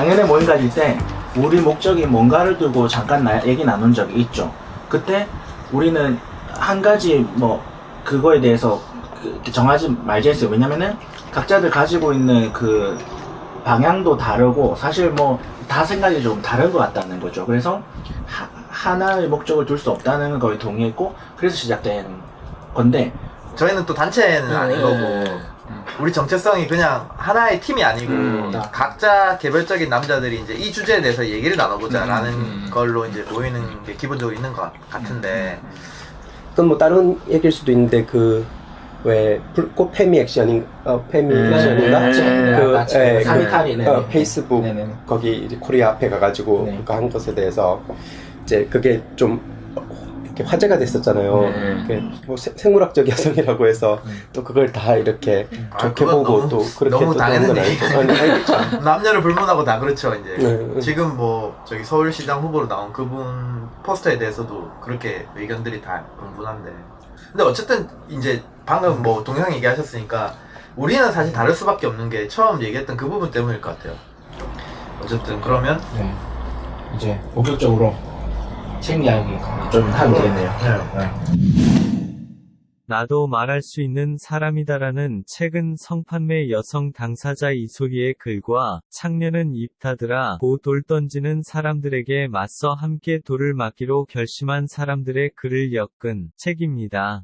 작년에 모임 가질 때 우리 목적이 뭔가를 두고 잠깐 얘기 나눈 적이 있죠. 그때 우리는 한 가지 뭐 그거에 대해서 정하지 말자 했어요. 왜냐면은 각자들 가지고 있는 그 방향도 다르고 사실 뭐 다 생각이 좀 다른 것 같다는 거죠. 그래서 하나의 목적을 둘 수 없다는 거에 동의했고 그래서 시작된 건데 저희는 또 단체는 아닌 거고 우리 정체성이 그냥 하나의 팀이 아니고 각자 개별적인 남자들이 이제 이 주제에 대해서 얘기를 나눠보자라는 걸로 이제 모이는 게 기본적으로 있는 것 같은데 그건 뭐 다른 얘기일 수도 있는데 그 왜 불꽃 페미 액션인 페미 액션인가 페이스북 거기 이제 코리아 앞에 가가지고 그거 한 것에 대해서 이제 그게 좀 이렇게 화제가 됐었잖아요. 뭐 생물학적 여성이라고 해서 또 그걸 다 이렇게 좋게 보고 너무, 또 그렇게 너무 또 당연한 알겠죠. 남녀를 불문하고 다 그렇죠 이제 네. 지금 뭐 저기 서울시장 후보로 나온 그분 포스터에 대해서도 그렇게 의견들이 다 분분한데 근데 어쨌든 이제 방금 뭐 동영 얘기하셨으니까 우리는 사실 다를 수밖에 없는 게 처음 얘기했던 그 부분 때문일 것 같아요. 어쨌든 그러면 이제 본격적으로 책 이야기 좀 하면 되겠네요. 나도 말할 수 있는 사람이다라는 최근 성판매 여성 당사자 이소희의 글과 창녀는 입 닫으라 고 돌 던지는 사람들에게 맞서 함께 돌을 맞기로 결심한 사람들의 글을 엮은 책입니다.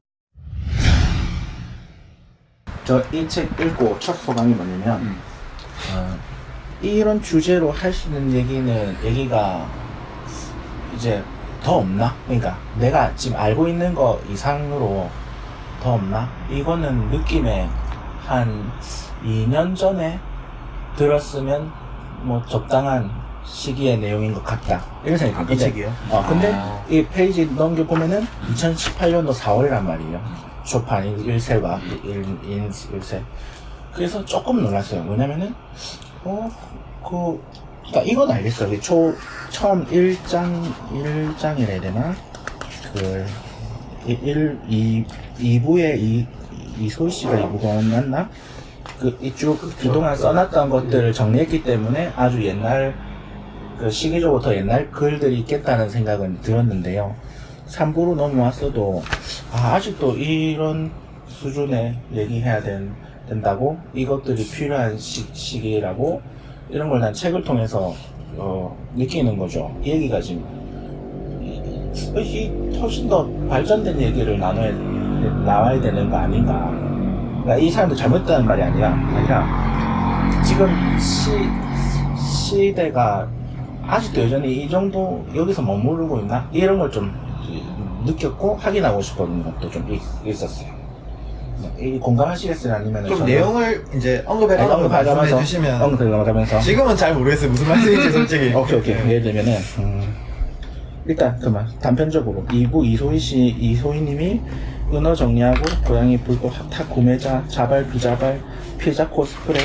저 이 책 읽고 첫 소감이 뭐냐면 이런 주제로 할 수 있는 얘기가 이제 더 없나? 그러니까 내가 지금 알고 있는 거 이상으로 더 없나? 이거는 느낌에 한 2년 전에 들었으면 뭐 적당한 시기의 내용인 것 같다. 이런 생각이 듭니다. 이 책이요? 근데 이 페이지 넘겨보면은 2018년도 4월이란 말이에요. 초판 1세가 1세. 그래서 조금 놀랐어요. 뭐냐면은 그러니까 이건 알겠어요. 처음 1장이라 해야 되나? 2부에 이소희 씨가 2부가 맞나? 그동안 써놨던 것들을 정리했기 때문에 아주 옛날, 시기적으로 더 옛날 글들이 있겠다는 생각은 들었는데요. 3부로 넘어왔어도, 아직도 이런 수준의 얘기해야 된다고? 이것들이 필요한 시기라고? 이런 걸 난 책을 통해서, 느끼는 거죠. 이 얘기가 지금, 훨씬 더 발전된 얘기를 나와야 되는 거 아닌가. 그러니까 이 사람도 잘못했다는 말이 아니라, 지금 시대가 아직도 여전히 이 정도 여기서 머무르고 있나? 이런 걸 좀 느꼈고 확인하고 싶었던 것도 좀 있었어요. 공감하시겠어요? 아니면 좀 내용을 이제 언급해가면서 말씀해 주시면 언급해가면서 지금은 잘 모르겠어요 무슨 말씀인지 솔직히 오케이. 예를 들면은 일단 그만 단편적으로 2부 이소희님이 은어 정리하고 고양이 불꽃 핫탁 구매자 자발 비자발 피자 코스프레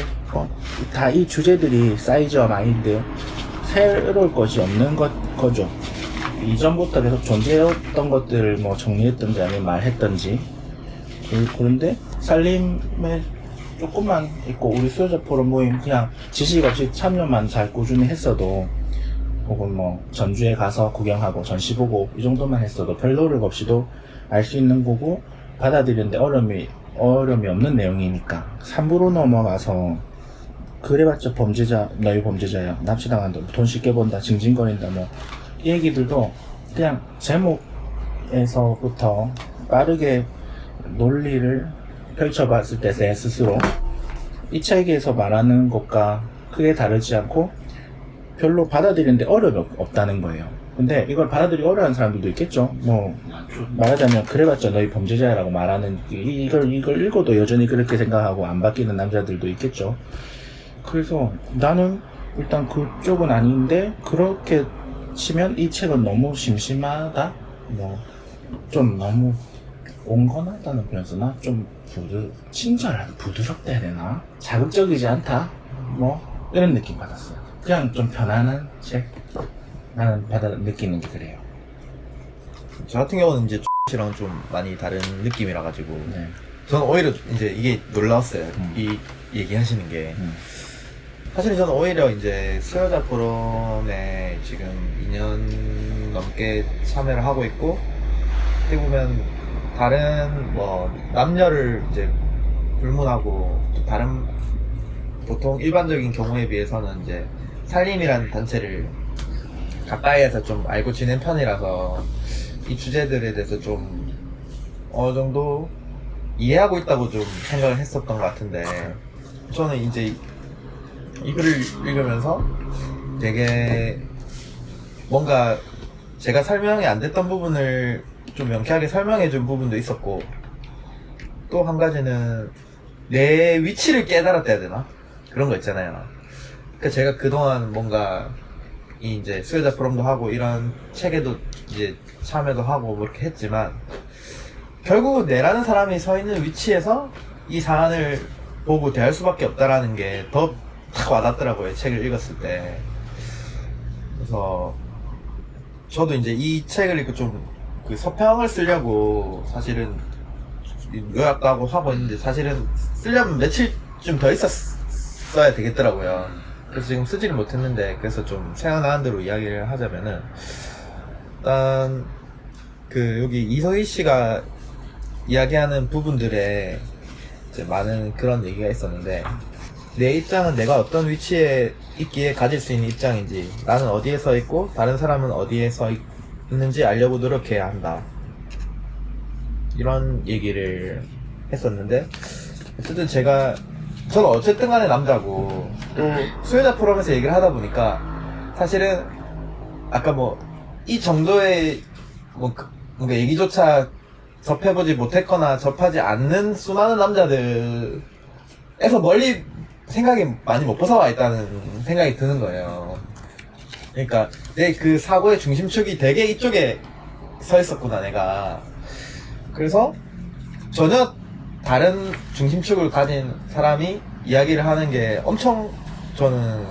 다 이 주제들이 사이즈와 마인드 새로울 것이 없는 거죠. 이전부터 계속 존재했던 것들을 뭐 정리했던지 아니면 말했던지 그런데 살림에 조금만 있고 우리 수요자 포럼 모임 그냥 지식 없이 참여만 잘 꾸준히 했어도 혹은 뭐 전주에 가서 구경하고 전시 보고 이 정도만 했어도 별 노력 없이도 알 수 있는 거고 받아들이는데 어려움이 없는 내용이니까 3부로 넘어가서 그래봤자 범죄자 너희 범죄자야 납치당한다 돈 쉽게 번다 징징거린다 뭐 이 얘기들도 그냥 제목에서부터 빠르게 논리를 펼쳐봤을 때 제 스스로 이 책에서 말하는 것과 크게 다르지 않고 별로 받아들이는데 어려움이 없다는 거예요. 근데 이걸 받아들이기 어려운 사람들도 있겠죠. 뭐 말하자면 그래봤자 너희 범죄자라고 말하는 이걸 읽어도 여전히 그렇게 생각하고 안 바뀌는 남자들도 있겠죠. 그래서 나는 일단 그쪽은 아닌데 그렇게 치면 이 책은 너무 심심하다? 뭐 좀 너무 온건하다는 표현 쓰나? 좀 친절한 부드럽다 해야 되나? 자극적이지 않다? 뭐 이런 느낌 받았어요. 그냥 좀 편안한 책 나는 느끼는 게 그래요. 저 같은 경우는 이제 X랑 좀 많이 다른 느낌이라 가지고 네. 저는 오히려 이제 이게 놀라웠어요. 이 얘기 하시는 게 사실 저는 오히려 이제 수요자 포럼에 지금 2년 넘게 참여를 하고 있고, 어떻게 보면 다른 뭐 남녀를 이제 불문하고 또 다른 보통 일반적인 경우에 비해서는 이제 살림이라는 단체를 가까이에서 좀 알고 지낸 편이라서 이 주제들에 대해서 좀 어느 정도 이해하고 있다고 좀 생각을 했었던 것 같은데, 저는 이제 이 글을 읽으면서 되게 뭔가 제가 설명이 안 됐던 부분을 좀 명쾌하게 설명해 준 부분도 있었고, 또 한 가지는 내 위치를 깨달았다 해야 되나? 그런 거 있잖아요. 그러니까 제가 그동안 뭔가 이제 수요자 포럼도 하고 이런 책에도 이제 참여도 하고 뭐 이렇게 했지만, 결국은 내라는 사람이 서 있는 위치에서 이 사안을 보고 대할 수밖에 없다라는 게 더 와닿더라고요, 책을 읽었을 때. 그래서 저도 이제 이 책을 읽고 좀 그 서평을 쓰려고 사실은 요약도 하고 있는데, 사실은 쓰려면 며칠쯤 더 있었어야 되겠더라고요. 그래서 지금 쓰지를 못했는데, 그래서 좀 생각나는 대로 이야기를 하자면은, 일단 그 여기 이소희 씨가 이야기하는 부분들에 이제 많은 그런 얘기가 있었는데, 내 입장은 내가 어떤 위치에 있기에 가질 수 있는 입장인지, 나는 어디에 서 있고 다른 사람은 어디에 서 있는지 알려고 노력해야 한다, 이런 얘기를 했었는데, 어쨌든 저는 어쨌든 간에 남자고, 또 수요자 포럼에서 얘기를 하다 보니까 사실은 아까 뭐 이 정도의 뭔가 얘기조차 접해보지 못했거나 접하지 않는 수많은 남자들에서 멀리 생각이 많이 못 벗어와 있다는 생각이 드는 거예요. 그러니까 내 그 사고의 중심축이 되게 이쪽에 서 있었구나, 내가. 그래서 전혀 다른 중심축을 가진 사람이 이야기를 하는 게 엄청 저는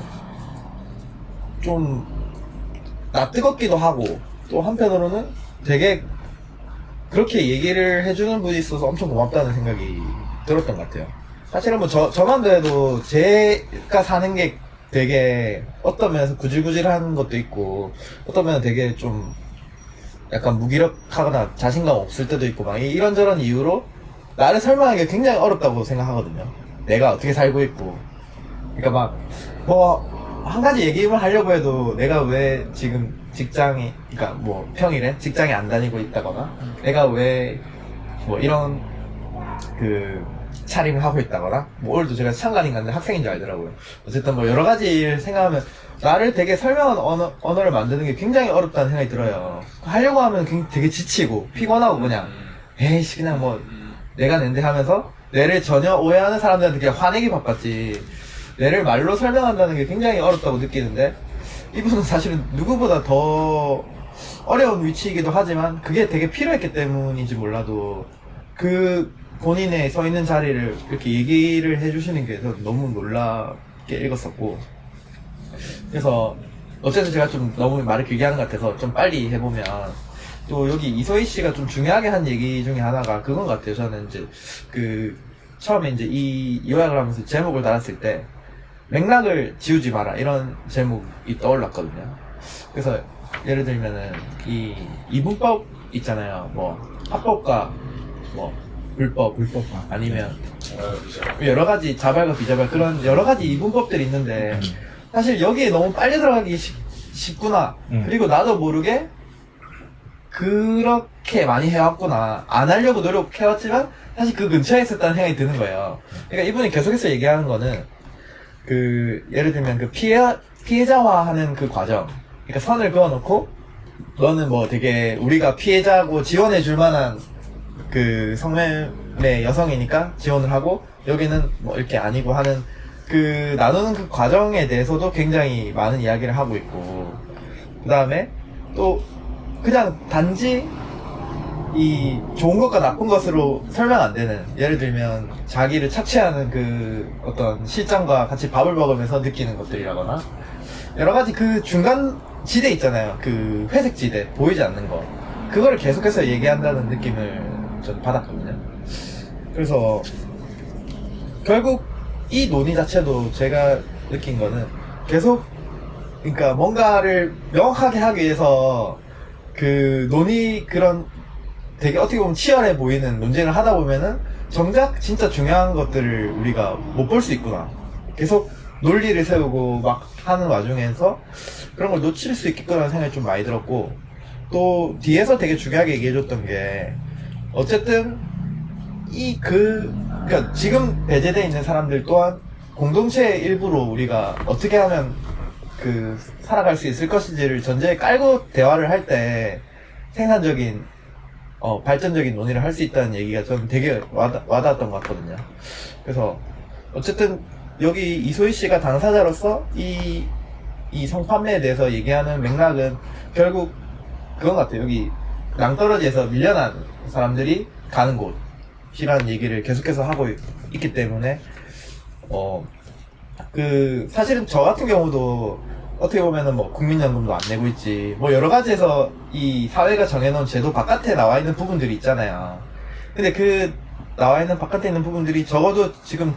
좀 낯뜨겁기도 하고, 또 한편으로는 되게 그렇게 얘기를 해주는 분이 있어서 엄청 고맙다는 생각이 들었던 것 같아요. 사실은 뭐 저만 해도 제가 사는 게 되게 어떤 면에서 구질구질한 것도 있고, 어떤 면은 되게 좀 약간 무기력하거나 자신감 없을 때도 있고, 막 이런저런 이유로 나를 설명하기가 굉장히 어렵다고 생각하거든요. 내가 어떻게 살고 있고. 그러니까 막 뭐 한 가지 얘기를 하려고 해도 내가 왜 지금 직장이, 그러니까 뭐 평일에 직장에 안 다니고 있다거나, 내가 왜 뭐 이런 그 차림을 하고 있다거나, 뭐 오늘도 제가 참관인 갔는데 학생인 줄 알더라고요. 어쨌든 뭐 여러 가지를 생각하면 나를 되게 설명한 언어를 만드는 게 굉장히 어렵다는 생각이 들어요. 하려고 하면 되게 지치고 피곤하고, 그냥 에이씨 그냥 뭐 내가 낸데 하면서 뇌를 전혀 오해하는 사람들한테 그냥 화내기 바빴지, 뇌를 말로 설명한다는 게 굉장히 어렵다고 느끼는데, 이분은 사실은 누구보다 더 어려운 위치이기도 하지만 그게 되게 필요했기 때문인지 몰라도 그 본인의 서 있는 자리를 이렇게 얘기를 해주시는 게 너무 놀랍게 읽었었고, 그래서 어쨌든 제가 좀 너무 말을 길게 하는 것 같아서 좀 빨리 해보면, 또 여기 이소희 씨가 좀 중요하게 한 얘기 중에 하나가 그건 것 같아요. 저는 이제 그 처음에 이제 이 요약을 하면서 제목을 달았을 때 맥락을 지우지 마라, 이런 제목이 떠올랐거든요. 그래서 예를 들면은 이 이분법 있잖아요. 뭐 합법과 뭐 불법 아니면 여러 가지 자발과 비자발, 그런 여러 가지 이분법들이 있는데, 사실 여기에 너무 빨리 들어가기 쉽구나. 그리고 나도 모르게 그렇게 많이 해왔구나. 안 하려고 노력해왔지만 사실 그 근처에 있었다는 생각이 드는 거예요. 그러니까 이분이 계속해서 얘기하는 거는 그 예를 들면 그 피해자화하는 그 과정. 그러니까 선을 그어놓고, 너는 뭐 되게 우리가 피해자고 지원해줄 만한 그 성매매 여성이니까 지원을 하고, 여기는 뭐 이렇게 아니고 하는 그 나누는 그 과정에 대해서도 굉장히 많은 이야기를 하고 있고, 그 다음에 또 그냥 단지 이 좋은 것과 나쁜 것으로 설명 안 되는, 예를 들면 자기를 착취하는 그 어떤 실장과 같이 밥을 먹으면서 느끼는 것들이라거나, 여러 가지 그 중간 지대 있잖아요. 그 회색 지대, 보이지 않는 거, 그거를 계속해서 얘기한다는 느낌을 전 받았거든요. 그래서 결국 이 논의 자체도 제가 느낀 거는 계속 그러니까 뭔가를 명확하게 하기 위해서 그 그런 되게 어떻게 보면 치열해 보이는 논쟁을 하다 보면은 정작 진짜 중요한 것들을 우리가 못 볼 수 있구나. 계속 논리를 세우고 막 하는 와중에서 그런 걸 놓칠 수 있겠구나 생각이 좀 많이 들었고, 또 뒤에서 되게 중요하게 얘기해줬던 게 어쨌든 그러니까 지금 배제되어 있는 사람들 또한 공동체의 일부로 우리가 어떻게 하면 그 살아갈 수 있을 것인지를 전제에 깔고 대화를 할 때 생산적인 발전적인 논의를 할 수 있다는 얘기가 저는 되게 와닿았던 것 같거든요. 그래서 어쨌든 여기 이소희 씨가 당사자로서 이 성판매에 대해서 얘기하는 맥락은 결국 그건 같아요. 여기 낭떠러지에서 밀려난 사람들이 가는 곳이라는 얘기를 계속해서 하고 있기 때문에 사실은 저 같은 경우도 어떻게 보면은 뭐 국민연금도 안 내고 있지, 뭐 여러 가지에서 이 사회가 정해놓은 제도 바깥에 나와 있는 부분들이 있잖아요. 근데 그 나와 있는 바깥에 있는 부분들이 적어도 지금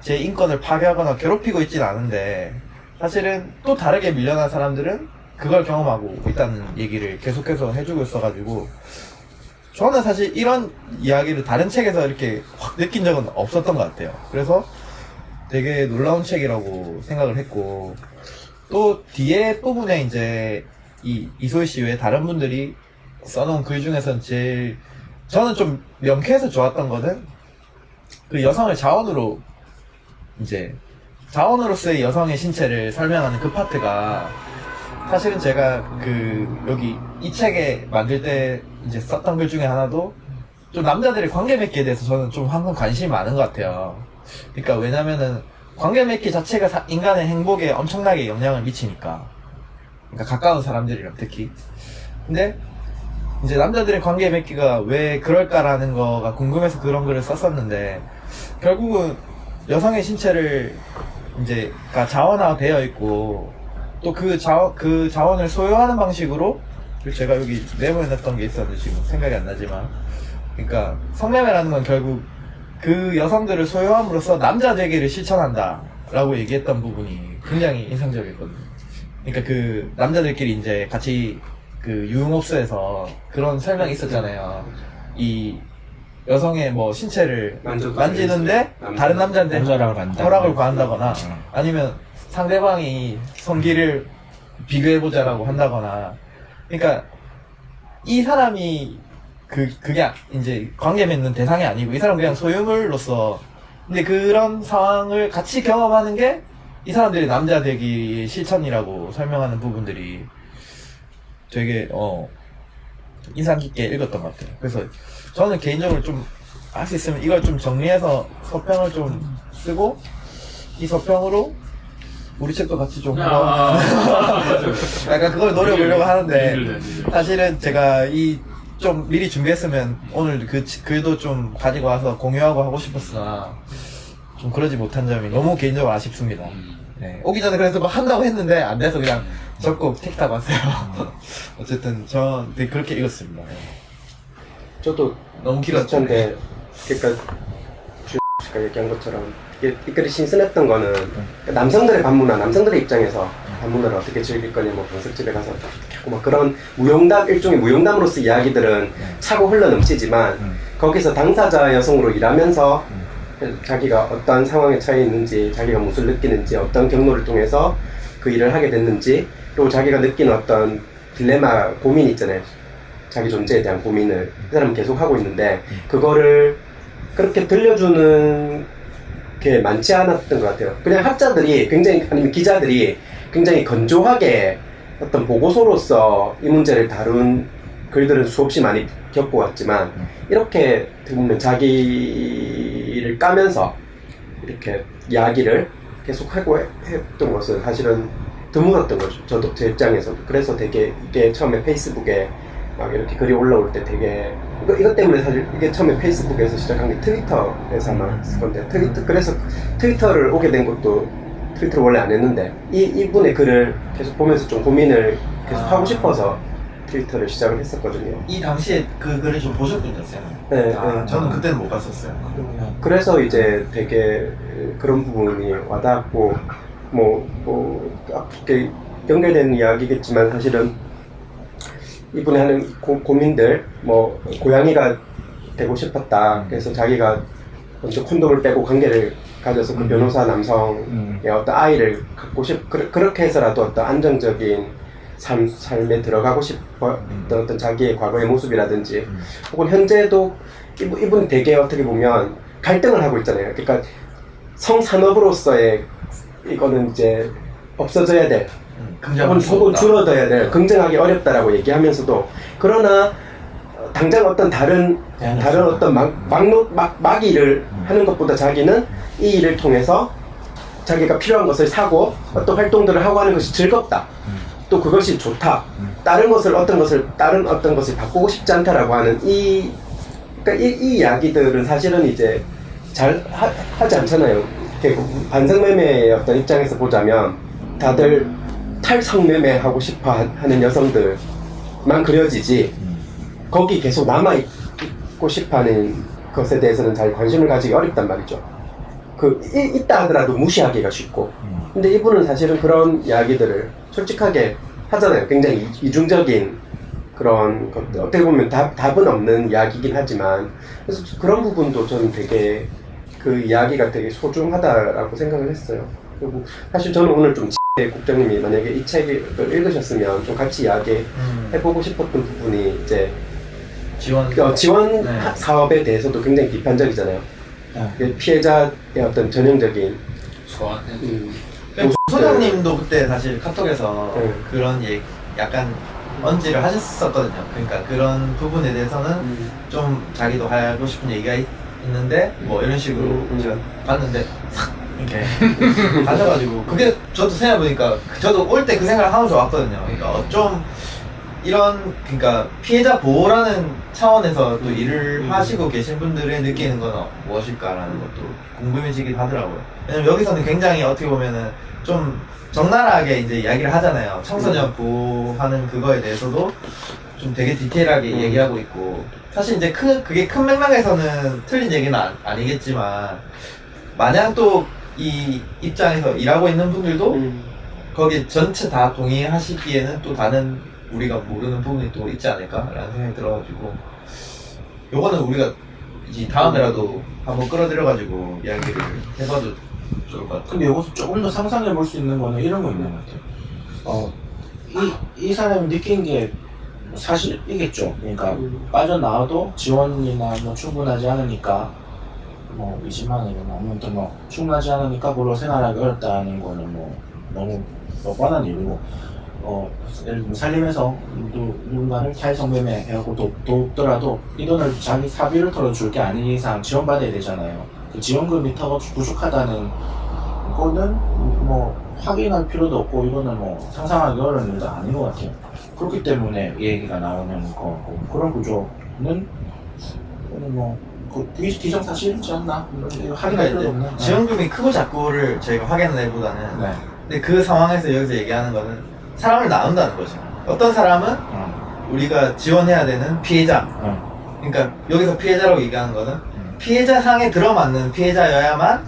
제 인권을 파괴하거나 괴롭히고 있진 않은데, 사실은 또 다르게 밀려난 사람들은 그걸 경험하고 있다는 얘기를 계속해서 해주고 있어가지고, 저는 사실 이런 이야기를 다른 책에서 이렇게 확 느낀 적은 없었던 것 같아요. 그래서 되게 놀라운 책이라고 생각을 했고, 또 뒤에 부분에 이제 이소희 씨 외에 다른 분들이 써놓은 글 중에서는 제일 저는 좀 명쾌해서 좋았던 거는 그 여성을 자원으로서의 여성의 신체를 설명하는 그 파트가, 사실은 제가 여기 이 책에 만들 때 이제 썼던 글 중에 하나도 좀 남자들의 관계 맺기에 대해서 저는 좀 항상 관심이 많은 것 같아요. 그러니까 왜냐면은 관계 맺기 자체가 인간의 행복에 엄청나게 영향을 미치니까. 그러니까 가까운 사람들이랑 특히. 근데 이제 남자들의 관계 맺기가 왜 그럴까라는 거가 궁금해서 그런 글을 썼었는데, 결국은 여성의 신체를 가 자원화가 되어 있고, 또 그 자원을 소유하는 방식으로, 제가 여기 메모해놨던 게 있었는데 지금 생각이 안 나지만, 그러니까 성매매라는 건 결국 그 여성들을 소유함으로써 남자 되기를 실천한다 라고 얘기했던 부분이 굉장히 인상적이었거든요. 그러니까 그 남자들끼리 이제 같이 그 유흥업소에서 그런 설명이 있었잖아요. 이 여성의 뭐 신체를 만지는데 다른 남자한테 허락을 구한다거나, 아니면 상대방이 성기를 비교해보자라고 한다거나. 그러니까 이 사람이 그게 이제 관계 맺는 대상이 아니고 이 사람은 그냥 소유물로서, 근데 그런 상황을 같이 경험하는 게 이 사람들이 남자 되기 실천이라고 설명하는 부분들이 되게 인상 깊게 읽었던 것 같아요. 그래서 저는 개인적으로 좀 할 수 있으면 이걸 좀 정리해서 서평을 좀 쓰고, 이 서평으로 우리 책도 같이 좀 약간 그걸 노려보려고 하는데, 사실은 제가 좀 미리 준비했으면 오늘 그 글도 좀 가지고 와서 공유하고 하고 싶었으나 좀 그러지 못한 점이 너무 개인적으로 아쉽습니다. 네. 오기 전에 그래서 막 한다고 했는데 안 돼서 그냥 적고 택하고 왔어요. 어쨌든 전 되게 그렇게 읽었습니다. 네. 저도 너무 비슷한데, 그러니까 씨가 얘기한 것처럼 이 글이 신선했던 거는 남성들의 반문화, 남성들의 입장에서 반문화를 어떻게 즐길 거냐, 뭐 방석집에 가서 하고 막 그런 일종의 무용담으로서 이야기들은 차고 흘러 넘치지만, 거기서 당사자 여성으로 일하면서 자기가 어떤 상황에 처해 있는지, 자기가 무엇을 느끼는지, 어떤 경로를 통해서 그 일을 하게 됐는지, 또 자기가 느끼는 어떤 딜레마, 고민이 있잖아요. 자기 존재에 대한 고민을 그 사람은 계속 하고 있는데, 그거를 그렇게 들려주는 게 많지 않았던 것 같아요. 그냥 학자들이 아니면 기자들이 굉장히 건조하게 어떤 보고서로서 이 문제를 다룬 글들은 수없이 많이 겪어왔지만, 이렇게 보면 자기를 까면서 이렇게 이야기를 계속 하고 했던 것은 사실은 드물었던 거죠. 저도 제 입장에서도. 그래서 되게 이게 처음에 페이스북에 막 이렇게 글이 올라올 때 되게 이것 때문에 사실 이게 처음에 페이스북에서 시작한 게 트위터에서 아마 했을 건데, 그래서 트위터를 오게 된 것도, 트위터를 원래 안 했는데 이분의 글을 계속 보면서 좀 고민을 계속 하고 싶어서 트위터를 시작을 했었거든요. 이 당시에 그 글을 좀 보셨군요, 쌤. 네, 아, 네. 저는 그때는 못 봤었어요. 그래서 이제 되게 그런 부분이 와닿았고, 이렇게 연결되는 이야기겠지만 사실은 이분이 하는 고민들, 고양이가 되고 싶었다. 그래서 자기가 먼저 콘돔을 빼고 관계를 가져서 그 변호사 남성의 어떤 아이를 갖고 그렇게 해서라도 어떤 안정적인 삶에 들어가고 싶었던 어떤 자기의 과거의 모습이라든지 혹은 현재도 이분 되게 어떻게 보면 갈등을 하고 있잖아요. 그러니까 성산업으로서의 이거는 이제 없어져야 될 혹은 줄어들어야 될 긍정하기 어렵다라고 얘기하면서도 그러나 당장 어떤 다른 어떤 막 일을 하는 것보다 자기는 이 일을 통해서 자기가 필요한 것을 사고 어떤 활동들을 하고 하는 것이 즐겁다. 또 그것이 좋다. 다른 어떤 것을 바꾸고 싶지 않다라고 하는 그러니까 이 이야기들은 사실은 이제 잘 하지 않잖아요. 반성매매의 어떤 입장에서 보자면 다들 탈성매매 하고 싶어 하는 여성들만 그려지지 거기 계속 남아있고 싶어 하는 것에 대해서는 잘 관심을 가지기 어렵단 말이죠. 있다 하더라도 무시하기가 쉽고. 근데 이분은 사실은 그런 이야기들을 솔직하게 하잖아요. 굉장히 이중적인 그런 것들. 어떻게 보면 답은 없는 이야기이긴 하지만. 그래서 그런 부분도 저는 되게 그 이야기가 되게 소중하다라고 생각을 했어요. 그리고 사실 저는 오늘 좀 국장님이 만약에 이 책을 읽으셨으면 좀 같이 이야기해보고 싶었던 부분이 이제 지원 네. 사업에 대해서도 굉장히 비판적이잖아요. 피해자의 어떤 전형적인 소장님도 그때 사실 카톡에서 네. 그런 약간 언지를 하셨었거든요. 그러니까 그런 부분에 대해서는 좀 자기도 하고 싶은 얘기가 있는데 뭐 이런 식으로 제가 봤는데 싹 이렇게 가셔가지고 그게 저도 생각해보니까 저도 올 때 그 생각을 하고 좋았거든요. 그러니까 좀 이런 그러니까 피해자 보호라는 차원에서 또 일을 하시고 계신 분들의 느끼는 건 무엇일까라는 것도 궁금해지긴 하더라고요. 왜냐면 여기서는 굉장히 어떻게 보면은 좀 적나라하게 이제 이야기를 하잖아요. 청소년 보호하는 그거에 대해서도 좀 되게 디테일하게 얘기하고 있고 사실 이제 그게 큰 맥락에서는 틀린 얘기는 아니겠지만 마냥 또 이 입장에서 일하고 있는 분들도 거기 전체 다 동의하시기에는 또 다른 우리가 모르는 부분이 또 있지 않을까라는 생각이 들어가지고 요거는 우리가 이제 다음에라도 한번 끌어들여가지고 이야기를 해봐도 좋을 것 같아요. 근데 여기서 조금 더 상상해 볼 수 있는 거는 이런 거 있는 것 같아요. 이 사람이 느낀 게 사실이겠죠. 그러니까 빠져나와도 지원이나 뭐 충분하지 않으니까 뭐 20만 원이나 아무튼 뭐 충분하지 않으니까 그걸로 생활하기 어렵다는 거는 뭐 너무 뻔한 일이고 예를 들면 살림에서 누군가를 탈성매매 해갖고 돕더라도 이 돈을 자기 사비를 털어줄 게 아닌 이상 지원받아야 되잖아요. 그 지원금이 더 부족하다는 거는 뭐 확인할 필요도 없고 이거는 뭐 상상하기 어려운 일도 아닌 것 같아요. 그렇기 때문에 이 얘기가 나오는 거고 그런 구조는 그게 기정사실이지 않나? 확인할 필요도 없나? 지원금이 크고 작고를 저희가 확인해보다는 네. 근데 그 상황에서 여기서 얘기하는 거는 사람을 나눈다는 거죠. 어떤 사람은 우리가 지원해야 되는 피해자. 그러니까 여기서 피해자라고 얘기하는 거는 피해자 상에 들어맞는 피해자여야만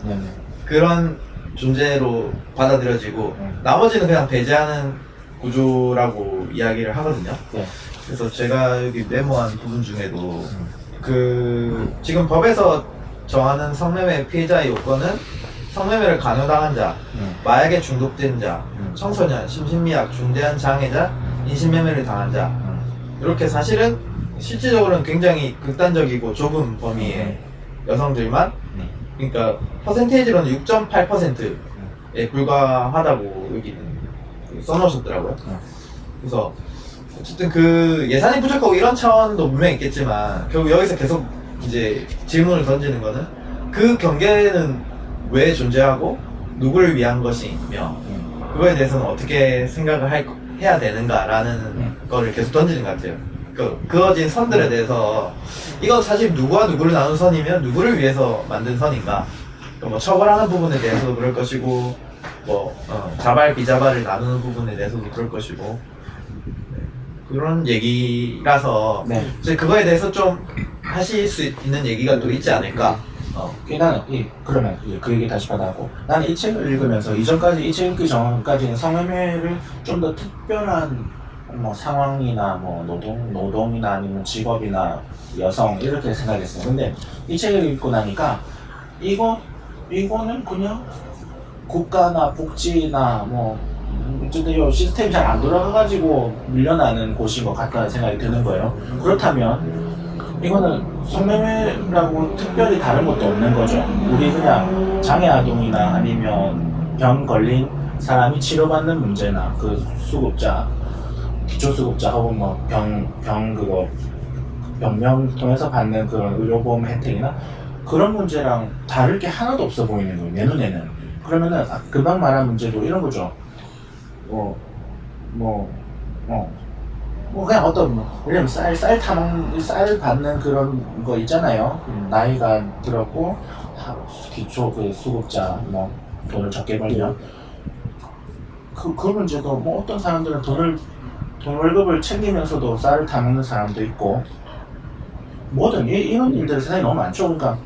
그런 존재로 받아들여지고 나머지는 그냥 배제하는 구조라고 이야기를 하거든요. 네. 그래서 제가 여기 메모한 부분 중에도 지금 법에서 정하는 성매매 피해자의 요건은 성매매를 강요당한 자, 마약에 중독된 자, 청소년, 심신미약, 중대한 장애자, 인신매매를 당한 자 이렇게 사실은 실질적으로는 굉장히 극단적이고 좁은 범위의 여성들만 그러니까 퍼센테이지로는 6.8%에 불과하다고 여기 써놓으셨더라고요. 그래서 어쨌든 그 예산이 부족하고 이런 차원도 분명히 있겠지만 결국 여기서 계속 이제 질문을 던지는 거는 그 경계는 왜 존재하고 누구를 위한 것이며 그거에 대해서는 어떻게 생각을 해야 되는가라는 거를 계속 던지는 것 같아요. 그어진 선들에 대해서 이건 사실 누구와 누구를 나눈 선이면 누구를 위해서 만든 선인가 뭐 처벌하는 부분에 대해서도 그럴 것이고 뭐 자발 비자발을 나누는 부분에 대해서도 그럴 것이고 그런 얘기라서 네. 이제 그거에 대해서 좀 하실 수 있는 얘기가 또 있지 않을까. 나는 그러면 그 얘기 다시 받아고 나는 이 책을 읽으면서 이 책 읽기 전까지는 성매매를 좀 더 특별한 뭐 상황이나 뭐 노동이나 아니면 직업이나 여성 이렇게 생각했어요. 근데 이 책을 읽고 나니까 이거는 그냥 국가나 복지나 뭐 어쨌든 이 시스템이 잘 안 돌아가가지고 밀려나는 곳인 것 같다는 생각이 드는 거예요. 그렇다면 이거는 성매매라고 특별히 다른 것도 없는 거죠. 우리 그냥 장애아동이나 아니면 병 걸린 사람이 치료받는 문제나 그 수급자, 기초수급자 혹은 뭐 병명 통해서 받는 그런 의료보험 혜택이나 그런 문제랑 다를 게 하나도 없어 보이는 거예요. 내 눈에는. 그러면은 금방 말한 문제도 이런 거죠. 그냥 어떤 왜냐면 쌀 받는 그런 거 있잖아요. 나이가 들었고 기초 그 수급자 뭐 돈을 적게 벌면 그 문제도 뭐 어떤 사람들은 돈 월급을 챙기면서도 쌀을 타 먹는 사람도 있고 뭐든 이런 일들이 세상에 너무 많죠. 그러니까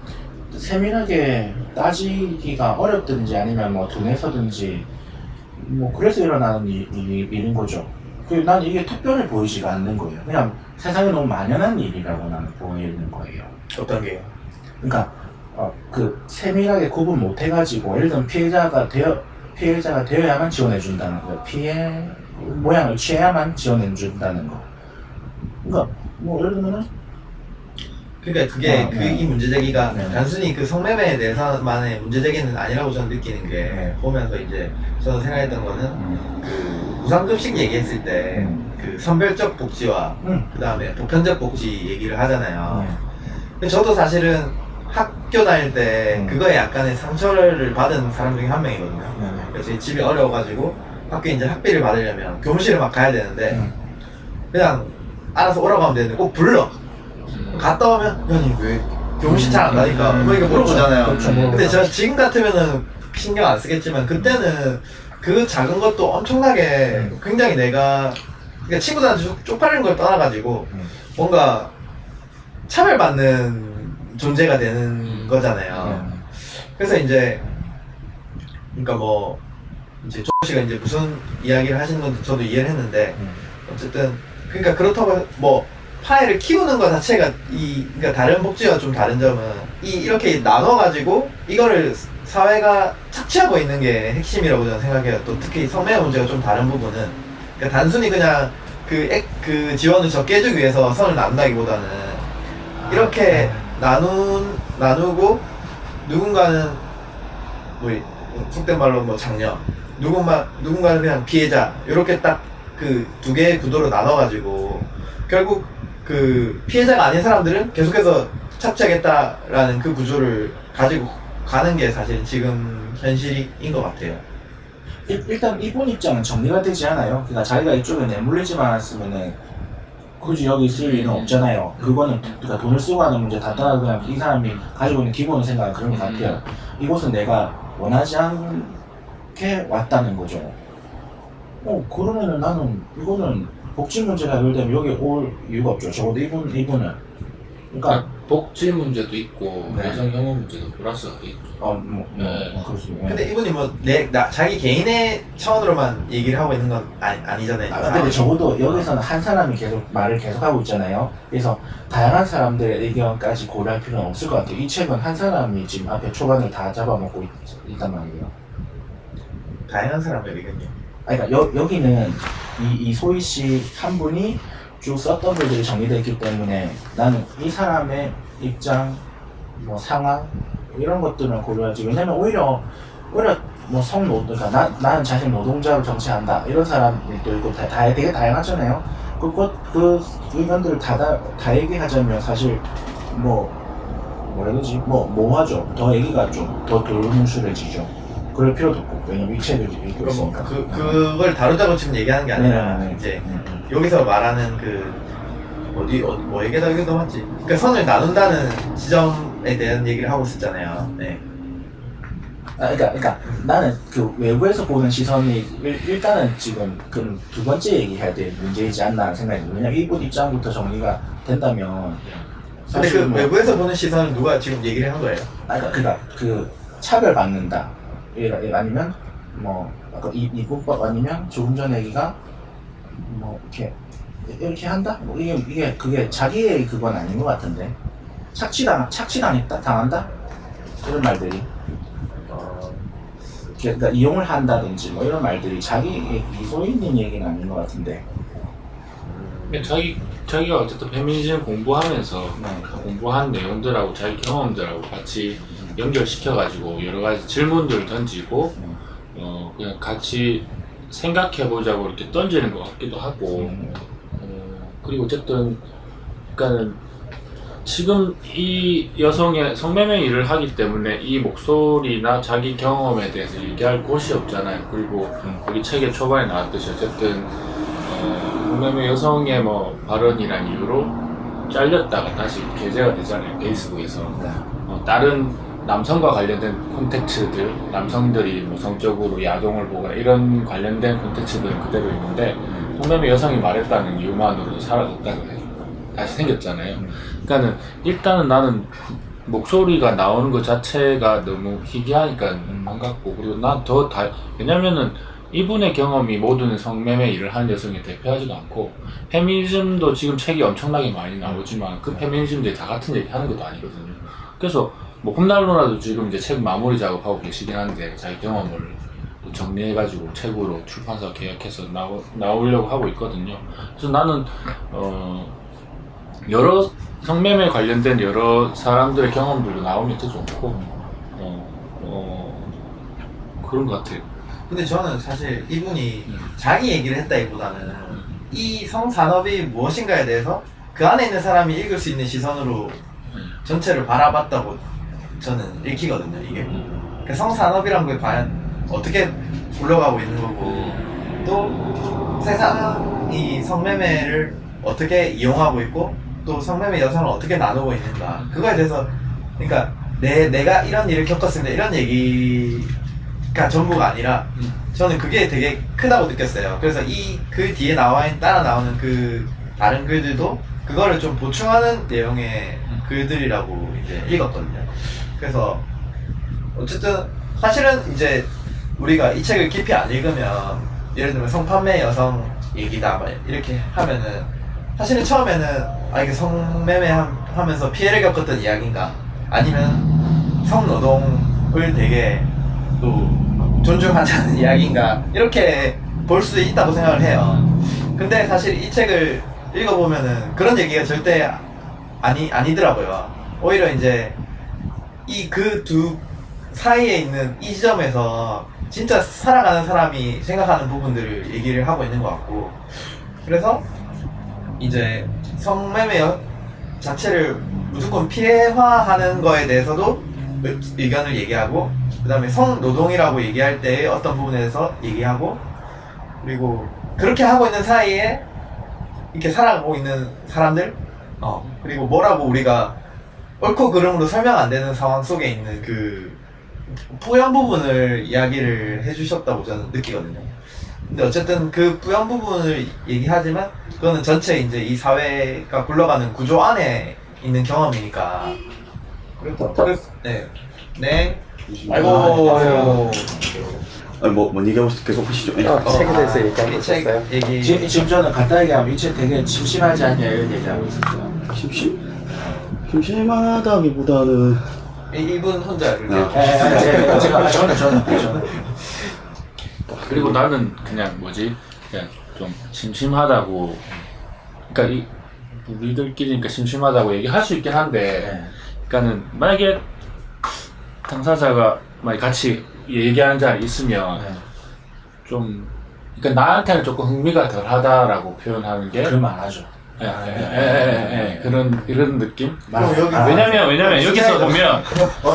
세밀하게 따지기가 어렵든지 아니면 뭐 돈에서든지 뭐 그래서 일어나는 일인 거죠. 난 이게 특별해 보이지가 않는 거예요. 그냥 세상에 너무 만연한 일이라고 나는 보이는 거예요. 어떤 게요? 그러니까 그 세밀하게 구분 못 해가지고 예를 들면 피해자가 되어야만 지원해준다는 거, 피해 모양을 취해야만 지원해준다는 거. 그러니까 뭐 예를 들면은 그러니까 그게 네. 이 문제 제기가 네. 단순히 그 성매매에 대해서만의 문제 제기는 아니라고 저는 느끼는 게 네. 보면서 이제 저는 생각했던 거는 그 무상급식 얘기했을 때 그 선별적 복지와 그 다음에 보편적 복지 얘기를 하잖아요. 근데 저도 사실은 학교 다닐 때 그거에 약간의 상처를 받은 사람 중에 한 명이거든요. 그래서 집이 어려워가지고 학교에 이제 학비를 받으려면 교무실을 막 가야 되는데 그냥 알아서 오라고 하면 되는데 꼭 불러. 갔다 오면 야, 니 왜 교무실 잘 안 가니까 뭐 이거 물어보잖아요. 그렇죠. 근데 저 지금 같으면은 신경 안 쓰겠지만 그때는 그 작은 것도 엄청나게 굉장히 내가 그러니까 친구들한테 쪽팔린 걸 떠나가지고 뭔가 차별받는 존재가 되는 거잖아요. 그래서 이제 그러니까 뭐 이제 조 씨가 이제 무슨 이야기를 하시는 건지 저도 이해를 했는데 어쨌든 그러니까 그렇다고 뭐 파일을 키우는 것 자체가 그러니까 다른 복지와 좀 다른 점은 이렇게 나눠가지고 이거를 사회가 착취하고 있는 게 핵심이라고 저는 생각해요. 또 특히 성매매 문제가 좀 다른 부분은 그러니까 단순히 그냥 그 지원을 적게 해주기 위해서 선을 나눈다기보다는 이렇게 나누고 누군가는 뭐 속된 말로 뭐 장녀 누군가는 그냥 피해자 이렇게 딱 그 두 개의 구도로 나눠가지고 결국 그 피해자가 아닌 사람들은 계속해서 착취하겠다라는 그 구조를 가지고 가는 게 사실 지금 현실인 것 같아요. 일단 이분 입장은 정리가 되지 않아요. 그러니까 자기가 이쪽에 내몰리지만 않았으면은 굳이 여기 있을 일은 없잖아요. 그거는 그러니까 돈을 쓰고 하는 문제 다 떠나서 그냥 이 사람이 가지고 있는 기본 생각은 그런 것 같아요. 이곳은 내가 원하지 않게 왔다는 거죠. 그러면은 나는 이거는 복지 문제가 해결되면 여기 올 이유가 없죠. 적어도 이분은. 그러니까 복지 문제도 있고 네. 여성 혐오 문제도 플러스가 있고. 그렇습니다. 근데 이분이 뭐 자기 개인의 차원으로만 얘기를 하고 있는 건 아니잖아요. 근데 적어도 여기서는 한 사람이 말을 계속하고 있잖아요. 그래서 다양한 사람들의 의견까지 고려할 필요는 없을 것 같아요. 이 책은 한 사람이 지금 앞에 초반을 다 잡아먹고 있단 말이에요. 다양한 사람의 의견이요. 그러니까 여기는 이 소희 씨 한 분이 쭉 썼던 글들이 정리되어 있기 때문에 나는 이 사람의 입장, 뭐 상황 이런 것들은 고려하지. 왜냐면 오히려 뭐 그러니까 나는 자신 노동자로 정치한다 이런 사람들도 있고 되게 다양하잖아요. 그 의견들을 다 얘기하자면 사실 뭐라 해야 되지? 뭐하죠. 더 얘기가 좀 더 돌무술해지죠. 그럴 필요도 없고 왜냐면 이 책을 읽고 있으니까. 그걸 다루자고 지금 얘기하는 게 아니라 이제 여기서 말하는 뭐 얘기다 이게 더 맞지? 그러니까 선을 나눈다는 지점에 대한 얘기를 하고 있었잖아요. 네. 그러니까 나는 그 외부에서 보는 시선이 일단은 지금 그 두 번째 얘기해야 될 문제이지 않나 생각이 듭니다. 왜냐면 이분 입장부터 정리가 된다면 근데 사실 그 뭐- 외부에서 보는 시선은 누가 지금 얘기를 한 거예요? 그러니까 그 차별받는다. 아니면 뭐 아까 이국법 아니면 조금 전에 얘기가 뭐 이렇게 한다? 뭐 그게 자기의 그건 아닌 것 같은데 착취당했다? 당한다? 이런 말들이 그러니까 이용을 한다든지 뭐 이런 말들이 자기 이소희님 얘기는 아닌 것 같은데. 자기가 어쨌든 페미니즘 공부하면서 네. 공부한 내용들하고 자기 경험들하고 같이 연결시켜가지고 여러 가지 질문들을 던지고 그냥 같이 생각해보자고 이렇게 던지는 것 같기도 하고 그리고 어쨌든 그러니까는 지금 이 여성의 성매매 일을 하기 때문에 이 목소리나 자기 경험에 대해서 얘기할 곳이 없잖아요. 그리고 여기 책의 초반에 나왔듯이 어쨌든 성매매 여성의 뭐 발언이란 이유로 잘렸다가 다시 게재가 되잖아요. 페이스북에서 다른 남성과 관련된 콘텐츠들, 남성들이 뭐 성적으로 야동을 보거나 이런 관련된 콘텐츠들은 그대로 있는데 성매매 여성이 말했다는 이유만으로도 사라졌다고 해요. 다시 생겼잖아요. 그러니까는 일단은 나는 목소리가 나오는 것 자체가 너무 희귀하니까 반갑고 그리고 난 왜냐면은 이분의 경험이 모든 성매매 일을 하는 여성에 대표하지도 않고 페미니즘도 지금 책이 엄청나게 많이 나오지만 그 페미니즘들이 다 같은 얘기 하는 것도 아니거든요. 그래서 뭐 홈날로나도 지금 이제 책 마무리 작업하고 계시긴 한데 자기 경험을 또 정리해가지고 책으로 출판사 계약해서 나오려고 하고 있거든요. 그래서 나는 여러 성매매 관련된 여러 사람들의 경험들도 나오면 더 좋고 그런 것 같아요. 근데 저는 사실 이분이 자기 얘기를 했다기보다는 이 성산업이 무엇인가에 대해서 그 안에 있는 사람이 읽을 수 있는 시선으로 전체를 바라봤다고 저는 읽히거든요, 이게. 그 성산업이란 게 과연 어떻게 굴러가고 있는 거고, 또 세상이 성매매를 어떻게 이용하고 있고, 또 성매매 여성을 어떻게 나누고 있는가. 그거에 대해서, 그러니까 내가 이런 일을 겪었습니다. 이런 얘기가 전부가 아니라, 저는 그게 되게 크다고 느꼈어요. 그래서 그 뒤에 따라 나오는 그 다른 글들도 그거를 좀 보충하는 내용의 글들이라고 이제 읽었거든요. 그래서 어쨌든 사실은 이제 우리가 이 책을 깊이 안 읽으면 예를 들면 성판매 여성 얘기다 이렇게 하면은 사실은 처음에는 이게 성매매 하면서 피해를 겪었던 이야기인가 아니면 성노동을 되게 또 존중하자는 이야기인가 이렇게 볼 수 있다고 생각을 해요. 근데 사실 이 책을 읽어보면은 그런 얘기가 절대 아니더라고요. 오히려 이제 그 두 사이에 있는 이 지점에서 진짜 살아가는 사람이 생각하는 부분들을 얘기를 하고 있는 것 같고, 그래서 이제 성매매 자체를 무조건 피해화하는 거에 대해서도 의견을 얘기하고, 그 다음에 성노동이라고 얘기할 때의 어떤 부분에 대해서 얘기하고, 그리고 그렇게 하고 있는 사이에 이렇게 살아가고 있는 사람들, 그리고 뭐라고 우리가 옳고 그름으로 설명 안 되는 상황 속에 있는 그 뿌연 부분을 이야기를 해주셨다고 저는 느끼거든요. 근데 어쨌든 그 뿌연 부분을 얘기하지만 그거는 전체 이제 이 사회가 굴러가는 구조 안에 있는 경험이니까. 그래서 네. 아이고. 뭔 얘기하고 계속 하시죠. 책에 대해서 얘기하고 이 책 있었어요. 얘기. 지금 저는 간단하게 얘기하면 이 책 되게 심심하지 않냐 이런 얘기하고 있었어요. 심심하다기보다는 이분 혼자 그렇게. 저는 그리고 나는 그냥 그냥 좀 심심하다고, 그러니까 우리들끼리니까 심심하다고 얘기할 수 있긴 한데, 그러니까는 만약에 당사자가 만약 같이 얘기하는 자리 있으면 좀, 그러니까 나한테는 조금 흥미가 덜하다라고 표현하는 게 그러면 안 하죠. 그런 느낌? 왜냐면 여기서 보면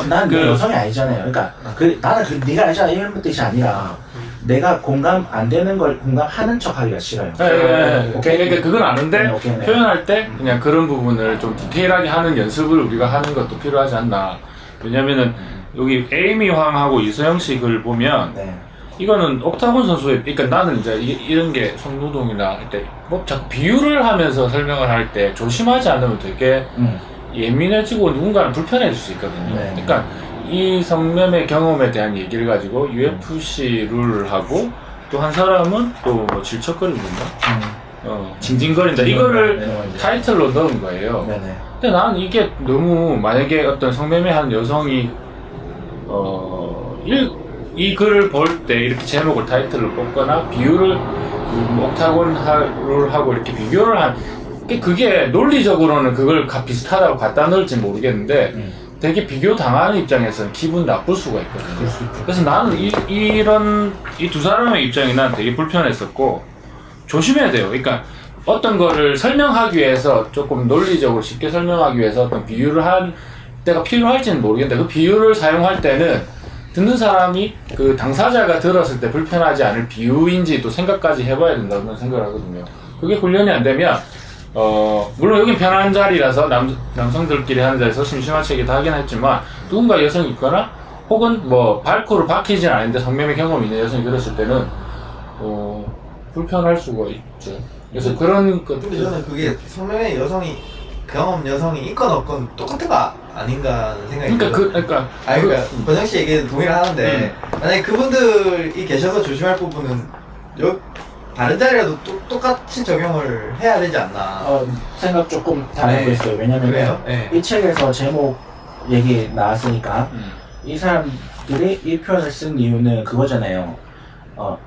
난 여성이 아니잖아요. 그러니까 나는 네가 알잖아 이런 뜻이 아니라 내가 공감 안 되는 걸 공감하는 척하기가 싫어요. 그러니까 그건 아는데 네. 표현할 때 그냥 그런 부분을 좀 디테일하게 하는 연습을 우리가 하는 것도 필요하지 않나. 왜냐면은 여기 에이미 황하고 이서영 씨 글 보면 네. 이거는 옥타곤 선수의, 그러니까 나는 이제 이런 게 성노동이나 할 때 뭐 자꾸 비유를 하면서 설명을 할 때 조심하지 않으면 되게 예민해지고 누군가는 불편해질 수 있거든요. 네. 그러니까 이 성매매 경험에 대한 얘기를 가지고 UFC 룰을 하고 또 한 사람은 또 뭐 질척거리는가? 징징거린다. 이거를 네, 타이틀로 넣은 거예요. 네네. 근데 나는 이게 너무, 만약에 어떤 성매매한 여성이 이 글을 볼 때 이렇게 제목을 타이틀로 뽑거나 비유를 옥타곤 하고 이렇게 비교를 한, 그게 논리적으로는 그걸 비슷하다고 갖다 넣을지 모르겠는데 되게 비교 당하는 입장에서는 기분 나쁠 수가 있거든요. 그래서 나는 이 두 사람의 입장이 난 되게 불편했었고 조심해야 돼요. 그러니까 어떤 거를 설명하기 위해서 조금 논리적으로 쉽게 설명하기 위해서 어떤 비유를 한 때가 필요할지는 모르겠는데 그 비유를 사용할 때는 듣는 사람이 그 당사자가 들었을 때 불편하지 않을 비유인지도 생각까지 해봐야 된다고 생각을 하거든요. 그게 훈련이 안 되면 물론 여긴 편한 자리라서 남성들끼리 하는 자리에서 심심한 얘기 다 하긴 했지만 누군가 여성이 있거나 혹은 뭐 발코를 박히진 않은데 성매매 경험이 있는 여성이 들었을 때는 불편할 수가 있죠. 그래서 그런 근데 것들. 저는 그게 성매매 여성이 경험 여성이 있건 없건 똑같은 거 아닌가 하는 생각이 들어요. 그러니까 그러니까 권영 씨 얘기는 동의를 하는데 만약에 그분들이 계셔서 조심할 부분은 다른 자리라도 똑같이 적용을 해야 되지 않나. 생각 조금 다른 거 있어요. 왜냐면 그래요? 네. 이 책에서 제목 얘기 나왔으니까 이 사람들이 이 표현을 쓴 이유는 그거잖아요.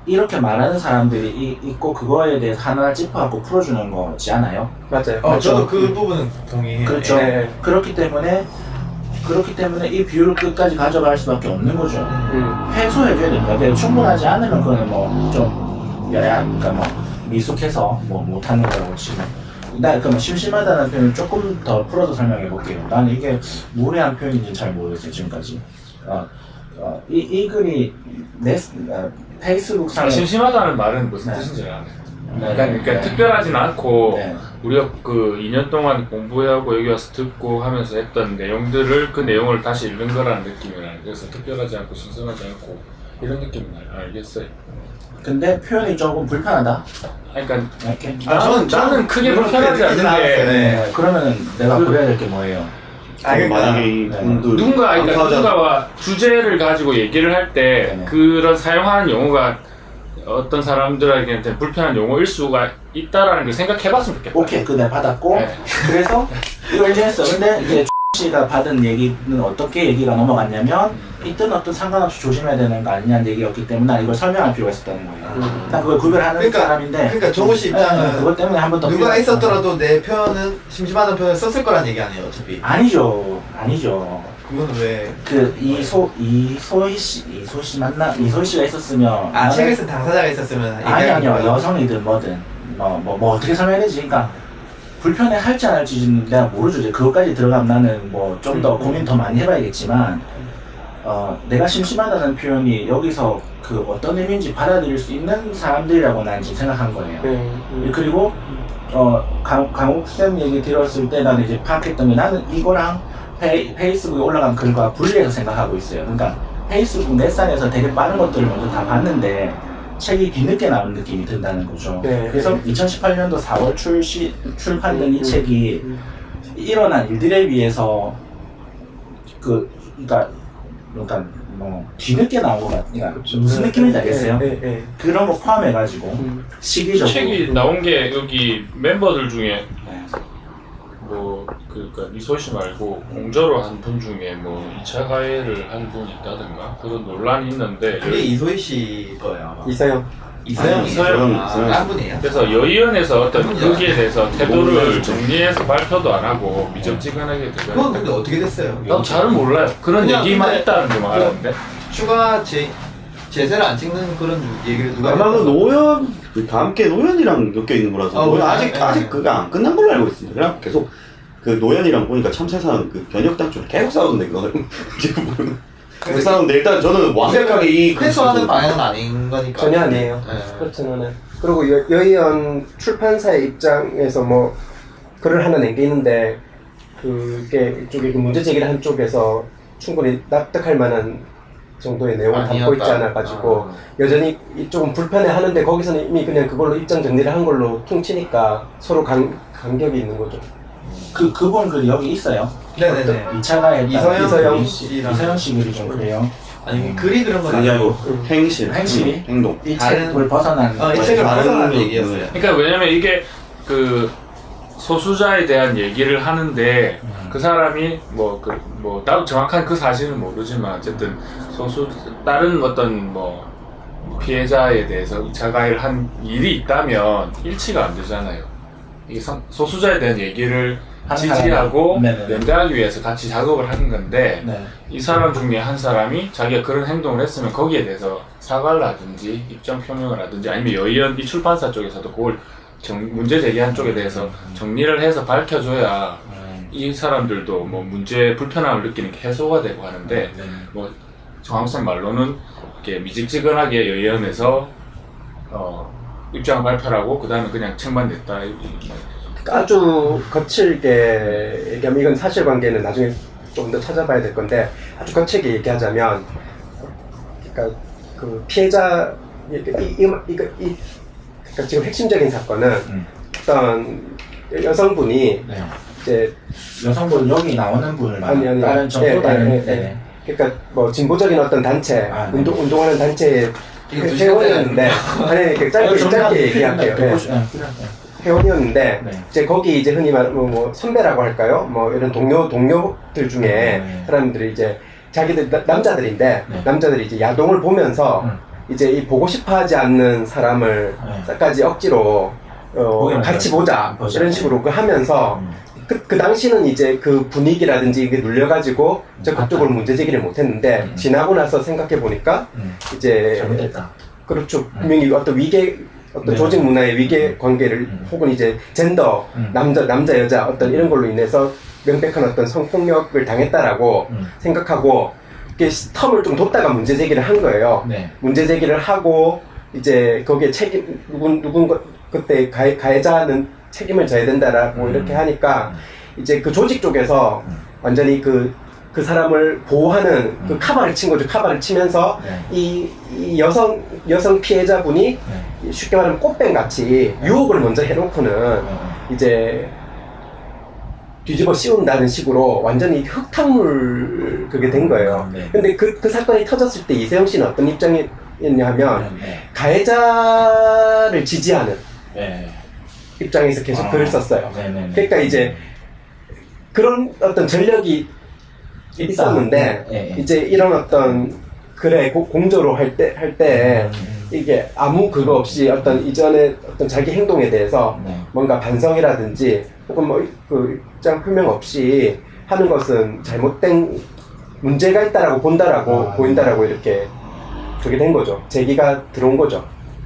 이렇게 말하는 사람들이 있고 그거에 대해서 하나 짚어갖고 풀어주는 거지 않아요? 맞아요. 저도 그 부분은 동의해요. 그렇죠. 네. 그렇기 때문에 이 비유를 끝까지 가져갈 수밖에 없는 거죠. 해소해줘야 됩니다. 근데 충분하지 않으면 그거는 뭐좀 그러니까 뭐 미숙해서 뭐 못하는 거라고 치면. 그러니까 심심하다는 표현을 조금 더 풀어서 설명해 볼게요. 나는 이게 무례한 표현인지 잘 모르겠어요 지금까지. 이 글이 페이스북 상에 심심하다는 말은 무슨 네. 뜻인지 알아요. 네, 그러니까 네. 특별하진 않고 네. 우리가 그 2년 동안 공부하고 여기 와서 듣고 하면서 했던 내용들을 그 내용을 다시 읽는 거라는 느낌이라는. 그래서 특별하지 않고 신선하지 않고 이런 느낌은 알겠어요. 근데 표현이 조금 불편하다. 그러니까 이렇게. 나는 크게 불편하지 않는데 네. 그러면은 내가 그래야 될 게 뭐예요? 그러니까 만약에 이분들 누군가와 주제를 가지고 얘기를 할 때 네네. 그런 사용하는 용어가 어떤 사람들에게는 불편한 용어일 수가 있다라는 걸 생각해봤으면 좋겠다. 오케이, 그 내가 받았고 네. 그래서 이걸 이제 했어. 근데 이제 씨가 받은 얘기는 어떻게 얘기가 넘어갔냐면 이든 어떤 상관없이 조심해야 되는 거 아니냐는 얘기였기 때문에 난 이걸 설명할 필요가 있었다는 거예요. 난 그걸 구별하는 사람인데. 그러니까 정우 씨 입장은 그것 때문에 한 번 더 누가 필요했어. 있었더라도 내 표현은 심심하다는 표현을 썼을 거란 얘기 아니에요, 어차피. 아니죠. 그건 왜? 이소희 씨 맞나? 이소희 씨가 있었으면. 책을 쓴 당사자가 있었으면. 아니요. 여성이든 뭐든. 뭐 어떻게 설명해야 되지? 그러니까 불편해 할지 안 할지는 내가 모르죠. 이제 그것까지 들어가면 나는 뭐 좀 더 고민 더 많이 해봐야겠지만, 내가 심심하다는 표현이 여기서 그 어떤 의미인지 받아들일 수 있는 사람들이라고 난 지금 생각한 거예요. 그리고 강욱쌤 얘기 들었을 때 나는 이제 파악했던 게 나는 이거랑 페이스북에 올라간 글과 분리해서 생각하고 있어요. 그러니까 페이스북 넷상에서 되게 빠른 것들을 먼저 다 봤는데 책이 뒤늦게 나온 느낌이 든다는 거죠. 네. 그래서 2018년도 4월 출판된 이 책이 일어난 일들에 비해서 그러니까 뭐 뒤늦게 나온 것 같아요. 그러니까 무슨 느낌인지 알겠어요? 네. 그런 거 포함해가지고 시기적으로 책이 나온 게 여기 멤버들 중에 네. 뭐 그러니까 이소희 씨 말고 공저로 한 분 중에 뭐 2차 가해를 한 분이 있다든가 그런 논란이 있는데 그게 이소희 씨 거예요, 아마. 이서영. 이서영. 이서영. 한 분이에요. 그래서 여의원에서 어떤 거기에 대해서 태도를 정리해서 발표도 안 하고 미적지근하게 그건 되고 근데 어떻게 됐어요? 나도 잘은 몰라요. 그런 그냥 얘기만 근데 있다는 게만 알았는데 추가 제세를 안 찍는 그런 얘기를 누가 아마 그 했다고? 노현 다 함께 노현이랑 엮여 있는 거라서 아, 노현 네. 아직 그게 안 끝난 걸로 알고 있습니다. 그냥 계속 그 노현이랑 보니까 참새상 그 변혁당 쪽으로 계속 싸우던데 그거 지금 모르는. 계속 싸우는데 일단 저는 완벽하게 이 회수하는 방향은 아닌 거니까. 전혀 아니에요. 네. 그렇지는. 그리고 여의연 출판사의 입장에서 뭐 글을 하나 남기는데 그게 이쪽에 그 문제 제기를 한 쪽에서 충분히 납득할 만한 정도의 내용을 담고 아니었다. 있지 않아가지고 여전히 이쪽은 불편해하는데 거기서는 이미 그냥 그걸로 입장 정리를 한 걸로 퉁치니까 서로 간격이 있는 거죠. 그분 글이 여기 있어요. 네네네. 2차가 이서영 씨랑. 이서영 씨 글이 좀 그래요. 아니 글이 그런 건 그게 아니고 아니고 행실, 행실이? 행동. 이 다른- 책을 벗어난 이 책을 다른 벗어난 거- 얘기였어요. 그러니까 왜냐면 이게 그 소수자에 대한 얘기를 하는데 그 사람이 나도 정확한 그 사실은 모르지만 어쨌든 다른 어떤 뭐 피해자에 대해서 2차 가해를 한 일이 있다면 일치가 안 되잖아요. 이게 소수자에 대한 얘기를 하는 지지하고 사람이- 네네네. 연대하기 위해서 같이 작업을 하는 건데 네. 이 사람 중에 한 사람이 자기가 그런 행동을 했으면 거기에 대해서 사과를 하든지 입장 표명을 하든지 아니면 여의연 이 출판사 쪽에서도 그걸 문제 제기한 쪽에 대해서 정리를 해서 밝혀줘야 이 사람들도 뭐 문제 불편함을 느끼는 게 해소가 되고 하는데 뭐 정황선 말로는 이렇게 미직지근하게 여의연에서 입장을 발표하고 그 다음에 그냥 책만 냈다. 아주 거칠게 얘기하면 이건 사실관계는 나중에 좀 더 찾아봐야 될 건데 아주 거칠게 얘기하자면 그러니까 그 피해자 그러니까 지금 핵심적인 사건은 어떤 여성분이 네. 이제 여성분 여기 나오는 분을 아니 다른 정도 다른 네. 그러니까 뭐 진보적인 어떤 단체 아, 네. 운동하는 단체의 이거 두 회원이었는데 아니 이렇게 짧게 얘기할게요. 네. 회원이었는데 네. 이제 거기 이제 흔히 말하는 뭐 선배라고 할까요? 뭐 이런 동료들 중에 사람들이 이제 자기들 남자들인데 네. 남자들이 이제 야동을 보면서 이제 이 보고 싶어하지 않는 사람을 까지 억지로 같이 보자 이런 식으로 그 하면서 그 당시는 이제 그 분위기라든지 이게 눌려가지고 적극적으로 문제 제기를 못했는데 지나고 나서 생각해 보니까 이제 잘못됐다. 그렇죠. 분명히 어떤 위계 어떤 네. 조직 문화의 위계 관계를 혹은 이제 젠더 남자 여자 어떤 이런 걸로 인해서 명백한 어떤 성폭력을 당했다라고 생각하고 이게 텀을 좀 뒀다가 문제 제기를 한 거예요. 네. 문제 제기를 하고 이제 거기에 책임 그때 가해자는 책임을 져야 된다라고 이렇게 하니까 이제 그 조직 쪽에서 완전히 그 사람을 보호하는 그 카바를 친 거죠. 카바를 치면서 이 여성 피해자분이 쉽게 말하면 꽃뱀 같이 유혹을 먼저 해놓고는 이제 뒤집어 씌운다는 식으로 완전히 흙탕물 그게 된 거예요. 근데 그 사건이 터졌을 때 이세영 씨는 어떤 입장이었냐면 가해자를 지지하는 입장에서 계속 글을 썼어요. 그러니까 이제 그런 어떤 전력이 있었는데 이제 이런 어떤 글에 공조로 할 때 이게 아무 그거 없이 어떤 이전에 어떤 자기 행동에 대해서 뭔가 반성이라든지 혹은 뭐 그 입장 표명 없이 하는 것은 잘못된 문제가 있다라고 보인다라고 이렇게 그게 된 거죠. 제기가 들어온 거죠.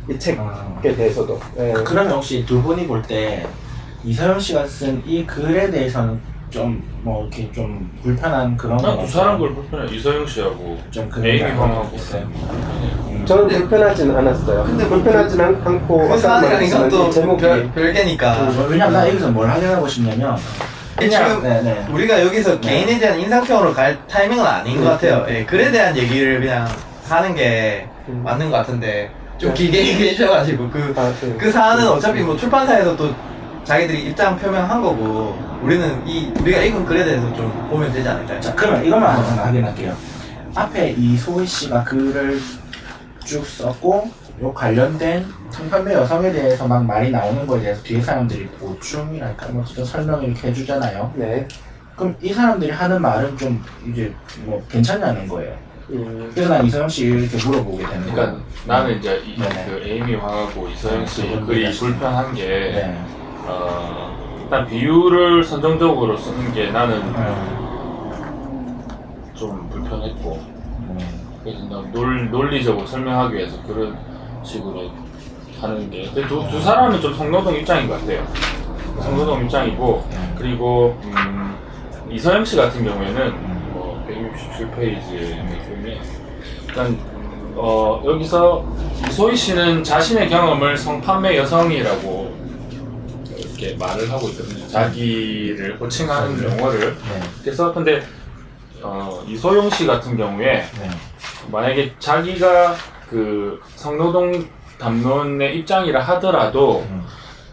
이 책에 대해서도. 예. 그러면 혹시 두 분이 볼 때 이서영 씨가 쓴 이 글에 대해서는 좀 뭐 이렇게 좀 불편한 그런 건 난두 사람 걸 불편해. 이서영 씨하고 좀 그런 에이미 거 황하고 있어요. 저는 불편하진 않았어요. 근데 불편하진 않고 그 사안이랑 이것도 제목이 별개니까. 왜냐면 나 여기서 뭘 확인하고 싶냐면 지금 우리가 여기서 개인에 대한 인상평으로 갈 타이밍은 아닌 것 같아요. 예, 글에 대한 얘기를 그냥 하는 게 맞는 것 같은데 좀 길게 얘기해 주셔가지고 그 사안은 어차피 뭐 출판사에서 또 자기들이 입장 표명한 거고 우리는 우리가 읽은 글에 대해서 좀 보면 되지 않을까요? 자, 그러면 이것만 하나 확인할게요. 앞에 이소희 씨가 글을 쭉 썼고 요 관련된 성판매 여성에 대해서 막 말이 나오는 거에 대해서 뒤에 사람들이 보충이랄까 뭐 어떤 설명을 이렇게 해주잖아요. 네. 그럼 이 사람들이 하는 말은 좀 이제 뭐 괜찮냐는 거예요. 그래서 난 이서영 씨 이렇게 물어보게 되는 거예요. 그러니까 나는 이제 네네. 그 에이미 황하고 이서영 씨 네. 글이 불편한 게 네. 일단 비유를 선정적으로 쓰는 게 나는 좀 불편했고 그래서 나 논리적으로 설명하기 위해서 그런 식으로 하는 게 근데 두 사람은 좀 성노동 입장인 것 같아요. 성노동 입장이고 그리고 이서영 씨 같은 경우에는 뭐 167페이지에 보면 일단 여기서 이소희 씨는 자신의 경험을 성판매 여성이라고 이렇게 말을 하고 있거든요. 자기를 호칭하는 용어를. 그래서 근데 이소영 씨 같은 경우에 네. 만약에 자기가 그 성노동 담론의 입장이라 하더라도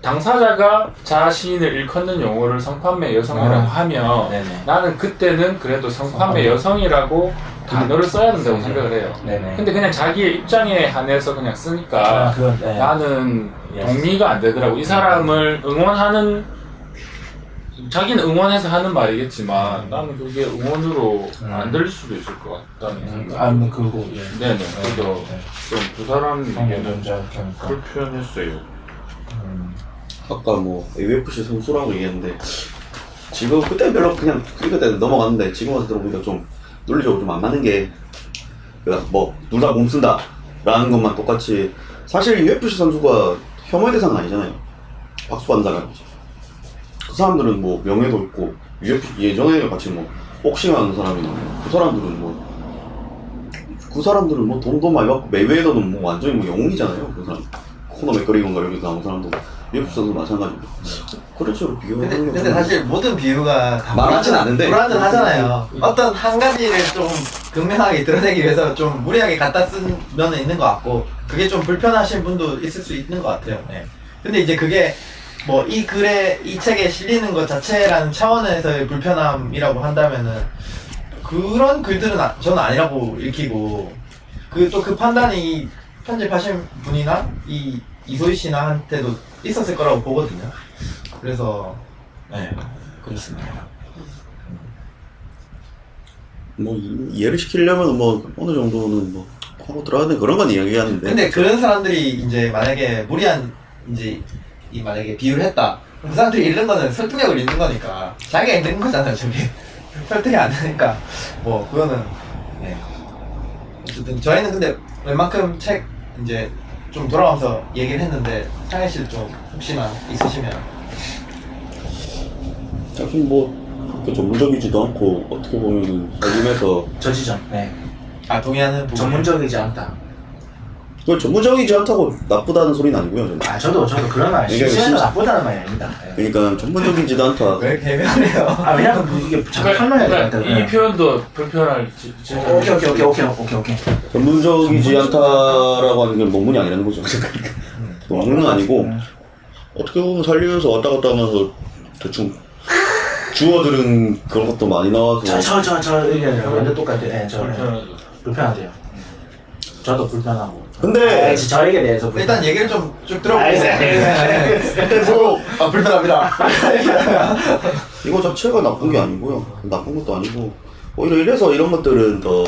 당사자가 자신을 일컫는 용어를 성판매 여성이라고 하면 네네. 나는 그때는 그래도 성판매 여성이라고 단어를 써야 된다고 생각을 해요. 네네. 근데 그냥 자기의 입장에 한해서 그냥 쓰니까 그건, 네. 나는 예. 동의가 안 되더라고. 이 사람을 응원하는, 자기는 응원해서 하는 말이겠지만 나는 그게 응원으로 안 들릴 수도 있을 것 같다는 생각. 아, 그거, 예. 네네. 그래서 좀 두 사람 의견은 그러니까. 불편했어요. 아까 뭐 UFC 선수라고 얘기했는데 지금 그때 별로 그냥 그때 넘어갔는데 지금 와서 들어보니까 좀 논리적으로 좀 안 맞는 게 뭐 둘 다 몸쓴다 라는 것만 똑같이 사실 UFC 선수가 혐오의 대상은 아니잖아요. 박수한다가 그 사람들은 뭐 명예도 있고 UFC 예전에 같이 뭐 복싱하는 사람이나 그 사람들은 뭐 돈도 많이 받고 메이웨더는 뭐 완전히 뭐 영웅이잖아요. 그 사람 코너 맥거리건가 여기 나온 사람도 UFC 선수 마찬가지고 그런 식으로 비교하는 근데 사실 모든 비유가 다 말하진 않은데. 불완전하잖아요. 어떤 한 가지를 좀 극명하게 드러내기 위해서 좀 무리하게 갖다 쓴 면은 있는 것 같고 그게 좀 불편하신 분도 있을 수 있는 것 같아요. 네. 근데 이제 그게 뭐 이 글에 이 책에 실리는 것 자체라는 차원에서의 불편함이라고 한다면은 그런 글들은 저는 아니라고 읽히고 또 그 판단이 편집하신 분이나 이소희 씨나한테도 있었을 거라고 보거든요. 그래서 네 그렇습니다. 뭐 이해를 시키려면 뭐 어느 정도는 뭐 하고 들어가는 그런 건 이야기하는데 근데 그런 사람들이 이제 만약에 무리한 이제 만약에 비유를 했다. 그 사람들이 잃는 거는 설득력을 잃는 거니까 자기가 잃는 거잖아요. 저기 설득이 안 되니까 뭐 그거는 네. 어쨌든 저희는 근데 웬만큼 책 이제 좀 돌아가면서 얘기를 했는데 창희 씨도 좀 혹시나 있으시면 사실 뭐 그렇게 전문적이지도 않고 어떻게 보면 관림해서 저 지점. 네. 동의하는 부분 전문적이지 않다. 그걸 전문적이지 않다고 나쁘다는 소리는 아니고요. 저는. 아, 저도 그런 말, 그러니까 시간도 나쁘다는 말이 아닙니다. 네. 그러니까 전문적이지도 않다. 왜 개명해요? 아, 왜냐면 이게 잘 설명해야 되니까. 이 표현도 불편할 오케이. 전문적이지 않다라고 하는 게 논문이 아니라는 거죠. 논문은 아니고 어떻게 보면 살리면서 왔다 갔다 하면서 대충 주워들은 그런 것도 많이 나와서 저 의견이랑 완전 똑같아요. 네, 불편하대요. 저도 불편하고. 근데 저에게 대해서 일단 얘기를 좀 쭉 들어보고 알겠어요. 불편합니다. 이거 자체가 나쁜 게 아니고요. 나쁜 것도 아니고 오히려 이래서 이런 것들은 더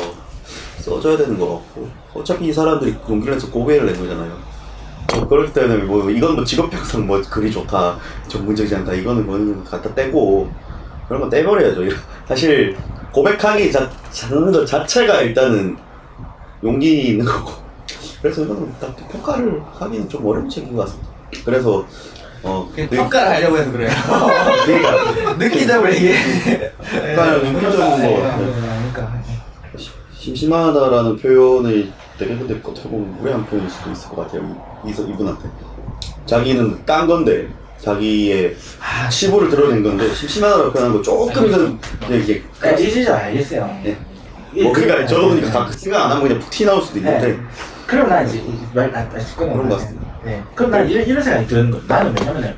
써줘야 되는 것 같고 어차피 이 사람들이 용기를 내서 고백을 낸 거잖아요. 그럴 때는 뭐 이건 뭐 직업병상 뭐 글이 좋다 전문적이지 않다 이거는 뭐 갖다 떼고 그런 건 떼버려야죠. 사실 고백하기 자는 것 자체가 일단은 용기 있는 거고 그래서 이거는 딱 평가를 하기는 좀 어려운 책인 것 같습니다. 그래서 평가를 하려고 해서 그래요. 그러니까 느끼자고 얘기해. 평가를 능력적인 거 심심하다라는 표현을 되게 근데 어떻게 보면 무례한 표현일 수도 있을 것 같아요. 이분한테 자기는 깐 건데 자기의 치부를 드러낸 건데 심심하다라고 표현한 거 조금 이건 이게 이제 알겠어요. 네. 뭐 그러니까 저도 보니까 가끔 생각 안 하면 그냥 푹 튀어나올 수도 있는데 그럼 난 이제 그런 것 같습니다. 네. 그럼 난 이런 생각이 드는 거. 나는 왜냐면은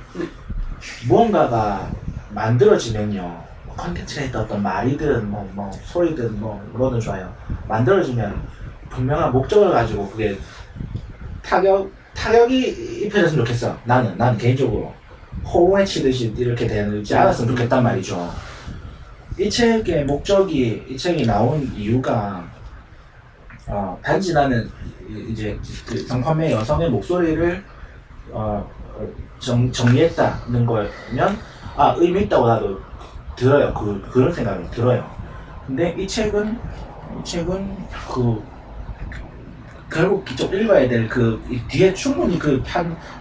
무언가가 만들어지면요. 컨텐츠에 있던 어떤 말이든 뭐 소리든 뭐든 좋아요. 만들어지면 분명한 목적을 가지고 그게 타격이 입혀졌으면 좋겠어. 나는 개인적으로 호응에 치듯이 이렇게 되지 않았으면 좋겠단 말이죠. 이 책의 목적이 이 책이 나온 이유가 단지 나는 이제 그 성판매 여성의 목소리를 정리했다는 거면 의미 있다고 나도 들어요. 그런 생각을 들어요. 근데 이 책은 결국 좀 읽어야 될 뒤에 충분히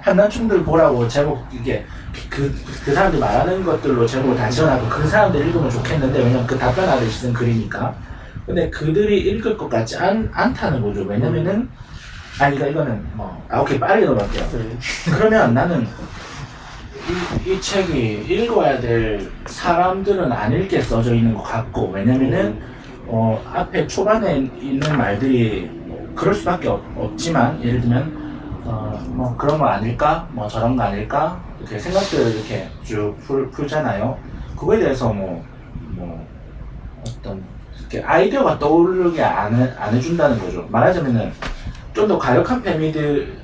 한난충들 보라고 제목 이게 그 사람들 말하는 것들로 제목을 다 지어놔도 그 사람들 읽으면 좋겠는데 왜냐면 답변하듯이 쓴 글이니까. 근데 그들이 읽을 것 같지 않다는 거죠. 왜냐면은 이거는 오케이 빠르게 넘어갈게요. 그러면 나는 이 책이 읽어야 될 사람들은 안 읽게 써져 있는 것 같고 왜냐면은 앞에 초반에 있는 말들이 뭐 그럴 수밖에 없지만 예를 들면 뭐 그런 거 아닐까, 뭐 저런 거 아닐까 이렇게 생각들을 이렇게 쭉 풀잖아요. 그거에 대해서 뭐 어떤 이렇게 아이디어가 떠오르게 안 해준다는 거죠. 말하자면은 좀 더 과격한 페미들이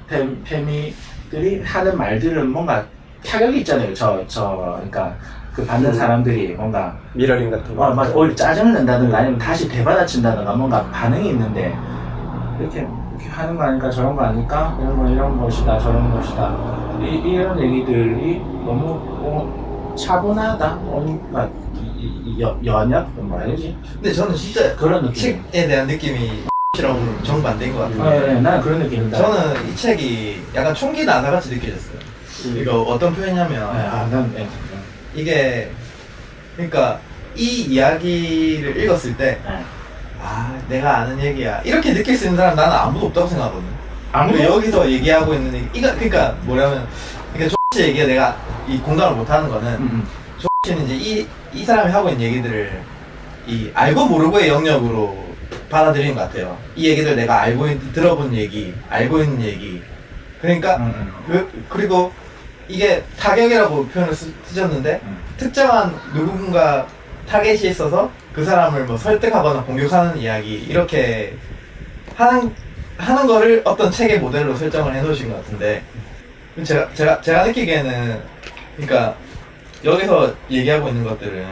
하는 말들은 뭔가 타격이 있잖아요. 그러니까 그 받는 사람들이 뭔가 미러링 같은 거. 맞아. 오히려 짜증을 낸다든가 아니면 다시 되받아친다든가 뭔가 반응이 있는데 이렇게 하는 거 아닐까, 저런 거 아닐까, 이런 것이다, 저런 것이다, 이런 얘기들이 너무 차분하다, 뭔가 연약, 뭐라 해야지? 근데 저는 진짜 그런 느낌. 책에 대한 느낌이 이랑 정반대인 것 같아요. 네, 나는 그런 느낌이다. 저는 이 책이 약간 총기 난사같이 느껴졌어요. 이거 어떤 표현이냐면 이게 그러니까 이 이야기를 읽었을 때 내가 아는 얘기야 이렇게 느낄 수 있는 사람 나는 아무도 없다고 생각하거든요. 아무도? 여기서 얘기하고 있는 이거 그러니까 뭐냐면 그러니까 씨 얘기가 내가 이 공감을 못하는 거는 씨는 이제 이 사람이 하고 있는 얘기들을 이 알고 모르고의 영역으로 받아들이는 것 같아요. 이 얘기들 내가 들어본 얘기, 알고 있는 얘기. 그러니까 그리고 이게 타격이라고 표현을 쓰셨는데 특정한 누군가 타겟이 있어서 그 사람을 뭐 설득하거나 공격하는 이야기 이렇게 하는 거를 어떤 책의 모델로 설정을 해놓으신 것 같은데 제가 느끼기에는 그러니까 여기서 얘기하고 있는 것들은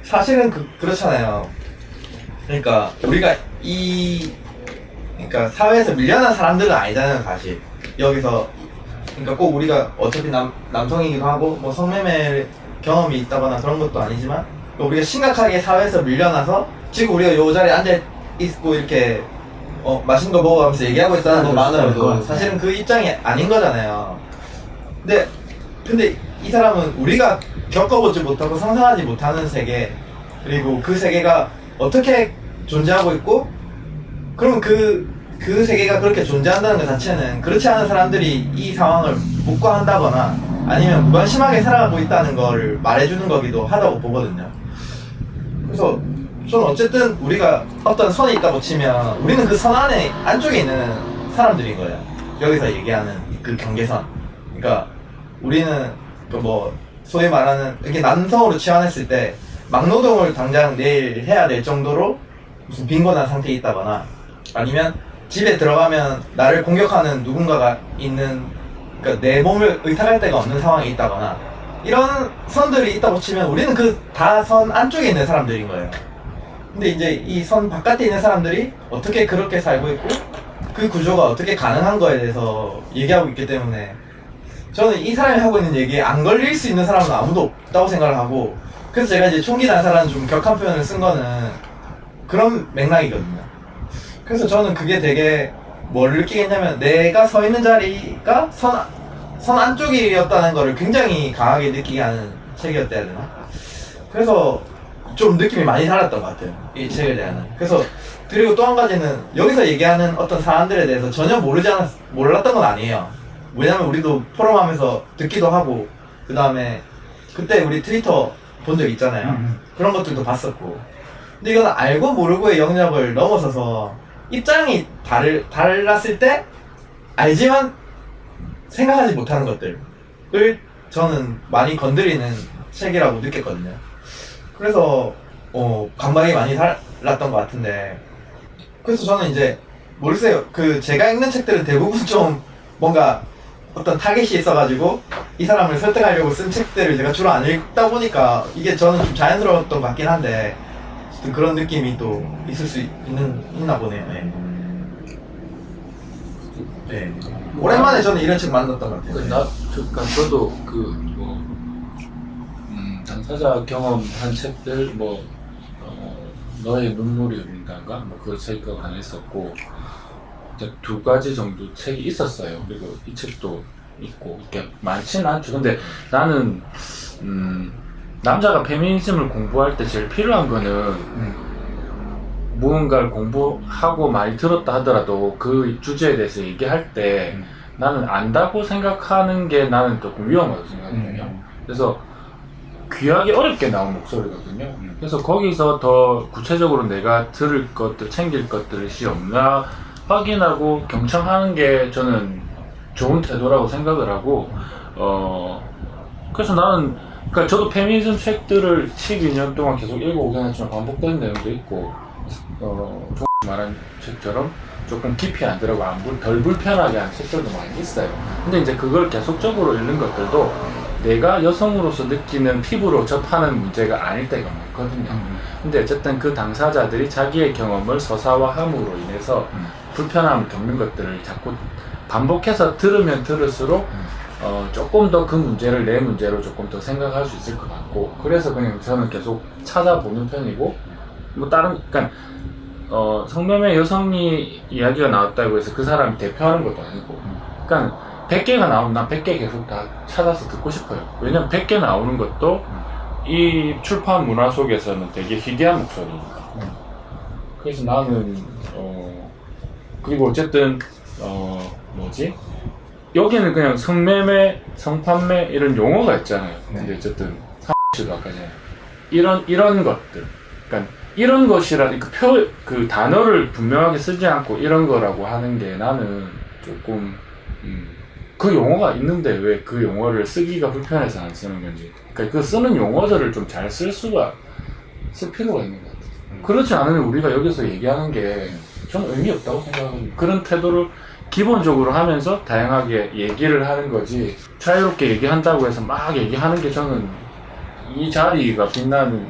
사실은 그렇잖아요. 그러니까 우리가 그러니까 사회에서 밀려난 사람들은 아니잖아요, 사실. 여기서 그러니까 꼭 우리가 어차피 남성이기도 하고 뭐 성매매 경험이 있다거나 그런 것도 아니지만 우리가 심각하게 사회에서 밀려나서 지금 우리가 요 자리에 앉아 있고 이렇게 맛있는 거 먹어가면서 얘기하고 있다는 것만으로도 사실은 그 입장이 아닌 거잖아요. 근데 이 사람은 우리가 겪어보지 못하고 상상하지 못하는 세계, 그리고 그 세계가 어떻게 존재하고 있고, 그럼 그 세계가 그렇게 존재한다는 것 자체는 그렇지 않은 사람들이 이 상황을 묵과한다거나 아니면 무관심하게 살아가고 있다는 걸 말해주는 거기도 하다고 보거든요. 그래서 저는 어쨌든 우리가 어떤 선이 있다고 치면 우리는 그 선 안쪽에 있는 사람들인 거예요. 여기서 얘기하는 그 경계선. 그러니까 우리는 뭐 소위 말하는 이렇게 남성으로 치환했을 때 막노동을 당장 내일 해야 될 정도로 무슨 빈곤한 상태에 있다거나 아니면 집에 들어가면 나를 공격하는 누군가가 있는, 그러니까 내 몸을 의탁할 데가 없는 상황에 있다거나 이런 선들이 있다고 치면 우리는 그 다 선 안쪽에 있는 사람들인 거예요. 근데 이제 이 선 바깥에 있는 사람들이 어떻게 그렇게 살고 있고 그 구조가 어떻게 가능한 거에 대해서 얘기하고 있기 때문에 저는 이 사람이 하고 있는 얘기에 안 걸릴 수 있는 사람은 아무도 없다고 생각을 하고, 그래서 제가 이제 총기 난사라는 좀 격한 표현을 쓴 거는 그런 맥락이거든요. 그래서 저는 그게 되게 뭘 느끼겠냐면 내가 서 있는 자리가 선 안쪽이었다는 거를 굉장히 강하게 느끼게 하는 책이었다 해야 되나? 그래서 좀 느낌이 많이 달랐던 것 같아요, 이 책에 대한. 그래서 그리고 또 한 가지는 여기서 얘기하는 어떤 사안들에 대해서 전혀 몰랐던 건 아니에요. 왜냐면 우리도 포럼하면서 듣기도 하고 그 다음에 그때 우리 트위터 본 적 있잖아요. 그런 것들도 봤었고. 근데 이건 알고 모르고의 영역을 넘어서서 입장이 달랐을 때 알지만 생각하지 못하는 것들을 저는 많이 건드리는 책이라고 느꼈거든요. 그래서 감각이 많이 달랐던 것 같은데, 그래서 저는 이제 모르겠어요. 제가 읽는 책들은 대부분 좀 뭔가 어떤 타겟이 있어가지고 이 사람을 설득하려고 쓴 책들을 제가 주로 안 읽다 보니까 이게 저는 좀 자연스러웠던 것 같긴 한데 그런 느낌이 또 있을 수 있나 보네요. 네. 오랜만에 저는 이런 책 만났던 것 같아요. 그러니까 저도 당사자 경험한 책들 너의 눈물이 흐른다인가 그 책도 하나 있었고 두 가지 정도 책이 있었어요. 그리고 이 책도 있고 이렇게 많지는 않죠. 근데 나는 남자가 페미니즘을 공부할 때 제일 필요한 거는 무언가를 공부하고 많이 들었다 하더라도 그 주제에 대해서 얘기할 때 나는 안다고 생각하는 게 나는 조금 위험하다고 생각해요. 그래서 귀하게 어렵게 나온 목소리거든요. 그래서 거기서 더 구체적으로 내가 들을 것들, 챙길 것들이 없나 확인하고 경청하는 게 저는 좋은 태도라고 생각을 하고, 그래서 나는, 그러니까 저도 페미니즘 책들을 12년 동안 계속 읽어오긴 했지만 반복되는 내용도 있고, 좀 말한 책처럼 조금 깊이 안 들어가고 덜 불편하게 하는 책들도 많이 있어요. 근데 이제 그걸 계속적으로 읽는 것들도 내가 여성으로서 느끼는 피부로 접하는 문제가 아닐 때가 많거든요. 근데 어쨌든 그 당사자들이 자기의 경험을 서사화함으로 인해서 불편함을 겪는 것들을 자꾸 반복해서 들으면 들을수록 조금 더 그 문제를 내 문제로 조금 더 생각할 수 있을 것 같고, 그래서 그냥 저는 계속 찾아보는 편이고, 뭐 다른, 그러니까 성매매 여성이 이야기가 나왔다고 해서 그 사람이 대표하는 것도 아니고, 그러니까 100개가 나오면 난 100개 계속 다 찾아서 듣고 싶어요. 왜냐면 100개 나오는 것도 이 출판 문화 속에서는 되게 희귀한 목소리니까. 그래서 나는 그리고 어쨌든 뭐지? 여기는 그냥 성매매, 성판매 이런 용어가 있잖아요. 근데 어쨌든 씨도 아까 전에 이런 것들, 그러니까 이런 것이라는 그 단어를 분명하게 쓰지 않고 이런 거라고 하는 게 나는 조금 그 용어가 있는데 왜 그 용어를 쓰기가 불편해서 안 쓰는 건지. 그러니까 그 쓰는 용어들을 좀 잘 쓸 필요가 있는 것 같아요. 그렇지 않으면 우리가 여기서 얘기하는 게 전 의미 없다고 생각합니다. 그런 태도를 기본적으로 하면서 다양하게 얘기를 하는 거지, 자유롭게 얘기한다고 해서 막 얘기하는 게 저는 이 자리가 빛나는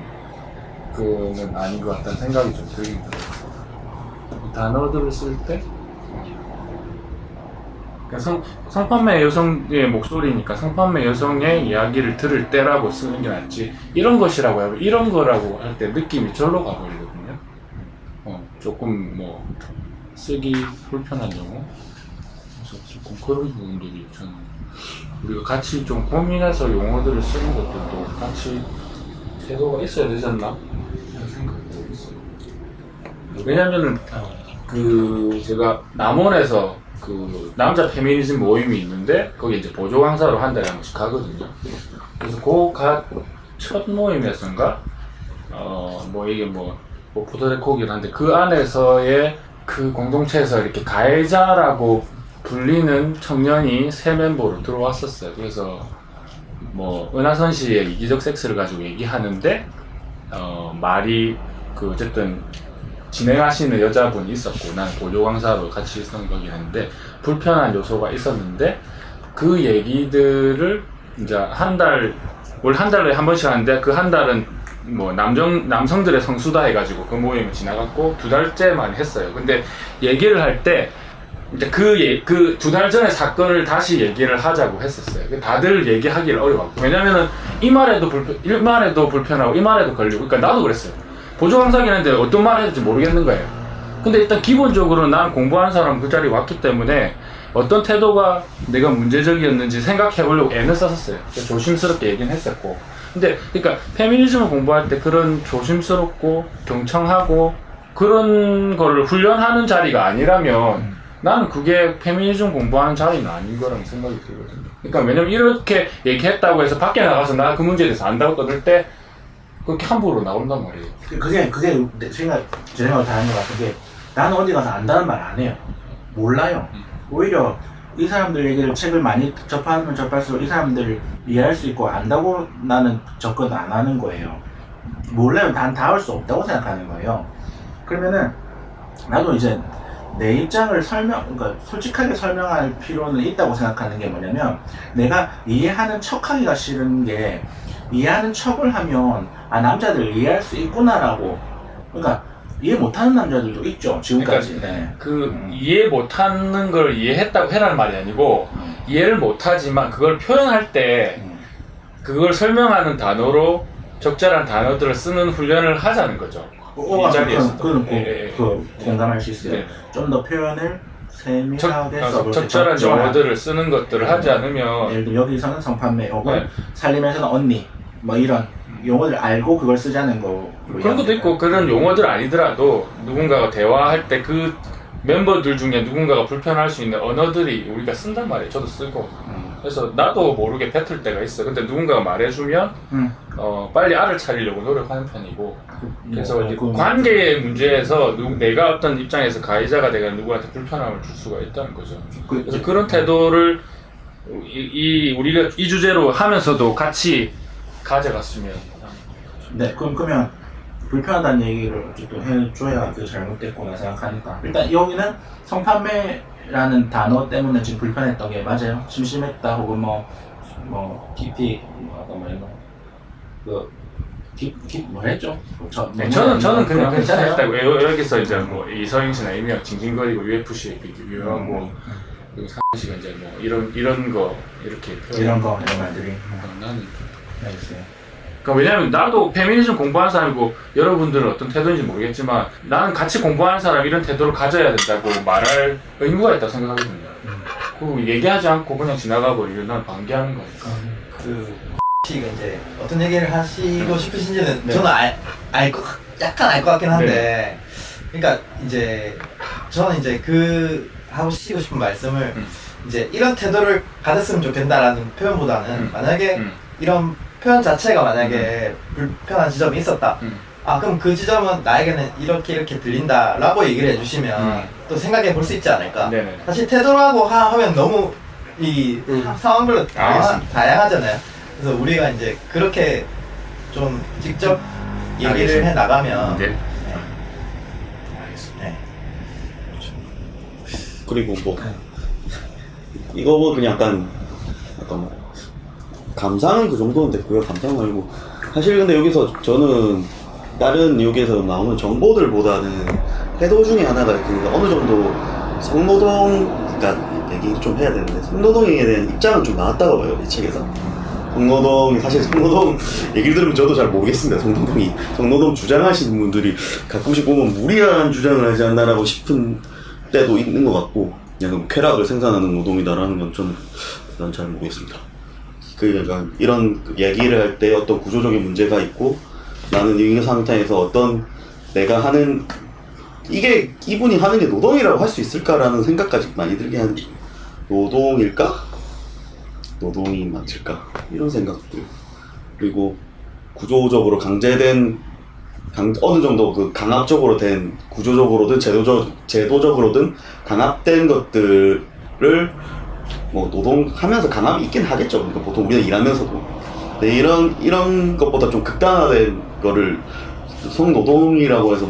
그는 아닌 것 같다는 생각이 좀 들긴 들어요. 단어들을 쓸 때 성판매 여성의 목소리니까 성판매 여성의 이야기를 들을 때라고 쓰는 게 낫지, 이런 것이라고 하고 이런 거라고 할 때 느낌이 절로 가버리거든요. 조금 뭐 쓰기 불편한 용어, 그래서 조금 그런 부분들이 저는 우리가 같이 좀 고민해서 용어들을 쓰는 것들도 같이 태도가 있어야 되지 않나 하는 생각도 있어요. 왜냐면은 제가 남원에서 그 남자 페미니즘 모임이 있는데 거기 이제 보조 강사로 한 달에 한 번씩 가거든요. 그래서 첫 모임에서인가 뭐 이게 뭐 포토레코기를 하는데 그 안에서의 그 공동체에서 이렇게 가해자라고 불리는 청년이 3멤버로 들어왔었어요. 그래서 뭐 은하선 씨의 이기적 섹스를 가지고 얘기하는데 말이 어쨌든 진행하시는 여자분이 있었고 나는 보조 강사로 같이 있었던 거긴 했는데 불편한 요소가 있었는데 그 얘기들을 이제 올 한 달에 한 번씩 하는데 그 한 달은 뭐 남성들의 성수다 해가지고 그 모임을 지나갔고 2달째만 했어요. 근데 얘기를 할 때 이제 그 2달 전의 사건을 다시 얘기를 하자고 했었어요. 다들 얘기하기를 어려웠고, 왜냐면은 이 말에도 불편하고 이 말에도 걸리고, 그러니까 나도 그랬어요. 보조 강사긴 한데 어떤 말 해야 될지 모르겠는 거예요. 근데 일단 기본적으로 난 공부하는 사람 그 자리에 왔기 때문에 어떤 태도가 내가 문제적이었는지 생각해 보려고 애는 썼었어요. 조심스럽게 얘기는 했었고. 근데 그러니까 페미니즘을 공부할 때 그런 조심스럽고 경청하고 그런 거를 훈련하는 자리가 아니라면 나는 그게 페미니즘 공부하는 자리는 아닌 거라는 생각이 들거든요. 그러니까 왜냐면 이렇게 얘기했다고 해서 밖에 나가서 나 그 문제에 대해서 안다고 떠들 때 그렇게 함부로 나온단 말이에요. 그게 내 생각을 다른 것 같은 게, 나는 어디 가서 안다는 말 안 해요. 몰라요. 오히려 이 사람들 얘기를 책을 많이 접하면 접할수록 이 사람들을 이해할 수 있고 안다고 나는 접근 안 하는 거예요. 몰라요. 난 다 할 수 없다고 생각하는 거예요. 그러면은 나도 이제 내 입장을 그러니까 솔직하게 설명할 필요는 있다고 생각하는 게 뭐냐면, 내가 이해하는 척하기가 싫은 게, 이해하는 척을 하면 남자들 이해할 수 있구나라고, 그러니까 이해 못하는 남자들도 있죠 지금까지. 그러니까 이해 못하는 걸 이해했다고 해라는 말이 아니고 이해를 못하지만 그걸 표현할 때 그걸 설명하는 단어로 적절한 단어들을 쓰는 훈련을 하자는 거죠. 이 자리에서 공감할 수 있어요. 네. 좀 더 표현을 세밀하게 적절한 용어들을 쓰는 것들을 하지 않으면, 예를 들어 여기서는 성판매 혹은 살림에서는 언니 뭐 이런 용어를 알고 그걸 쓰자는 거. 그런 것도 있고, 그런 용어들 아니더라도 누군가가 대화할 때 그 멤버들 중에 누군가가 불편할 수 있는 언어들이 우리가 쓴단 말이에요. 저도 쓰고. 그래서 나도 모르게 뱉을 때가 있어. 근데 누군가가 말해주면 빨리 알을 차리려고 노력하는 편이고. 그래서 이제 관계의 문제에서 내가 어떤 입장에서 가해자가 내가 누구한테 불편함을 줄 수가 있다는 거죠. 그래서 그런 태도를 우리가 이 주제로 하면서도 같이 가져갔으면. 네, 그러면 불편하다는 얘기를 어쨌든 해줘야 그 잘못됐구나 생각하니까 일단 여기는 성판매라는 단어 때문에 지금 불편했던 게 맞아요. 심심했다 혹은 뭐 깊이 뭐 했죠? 네, 저는 그냥 괜찮아요. 괜찮았다고. 여기서 이제 뭐 이서영 씨나 일명 징징거리고 UFC에 비교하고 그리고 상현 씨가 이제 뭐 이런 거 이렇게 이런 말들이 나는 알겠어요. 그러니까 왜냐면 나도 페미니즘 공부하는 사람이고 여러분들은 어떤 태도인지 모르겠지만 나는 같이 공부하는 사람 이런 태도를 가져야 된다고 말할 의무가 있다고 생각하거든요. 그리고 얘기하지 않고 그냥 지나가 버리면 난 반기하는 거니까. 씨가 이제 어떤 얘기를 하시고 싶으신지는 저는 약간 알 것 같긴 한데, 그러니까 이제 저는 이제 그 하고 싶은 말씀을 이제 이런 태도를 가졌으면 좋겠다라는 표현보다는 만약에 이런 표현 자체가 만약에 불편한 지점이 있었다. 그럼 그 지점은 나에게는 이렇게 들린다라고 얘기를 해주시면 또 생각해 볼 수 있지 않을까. 네네. 사실 태도라고 하면 너무 이 상황별로 다양하잖아요. 그래서 우리가 이제 그렇게 좀 직접 얘기를 해 나가면 네. 알겠습니다. 네. 그리고 뭐 이거 뭐 그냥 약간 뭐 감상은 그 정도는 됐고요. 감상은 아니고 사실 근데 여기서 저는 다른 여기에서 나오는 정보들보다는 태도 중에 하나가 그러니까 어느 정도 성노동 그러니까 얘기 좀 해야 되는데 성노동에 대한 입장은 좀 나왔다고 봐요. 이 책에서. 사실 성노동 얘기를 들으면 저도 잘 모르겠습니다. 성노동 주장하시는 분들이 가끔씩 보면 무리한 주장을 하지 않나라고 싶은 때도 있는 것 같고 그냥 쾌락을 생산하는 노동이다라는 건 저는 잘 모르겠습니다. 그러니까 이런 얘기를 할 때 어떤 구조적인 문제가 있고 나는 이 상태에서 어떤 내가 하는 이분이 하는 게 노동이라고 할 수 있을까라는 생각까지 많이 들게 하는 노동일까? 노동이 맞을까? 이런 생각들. 그리고 구조적으로 어느 정도 그 강압적으로 된 구조적으로든 제도적으로든 강압된 것들을 뭐 노동하면서 강압이 있긴 하겠죠. 그러니까 보통 우리가 일하면서도. 근데 이런 것보다 좀 극단화된 거를 성노동이라고 해서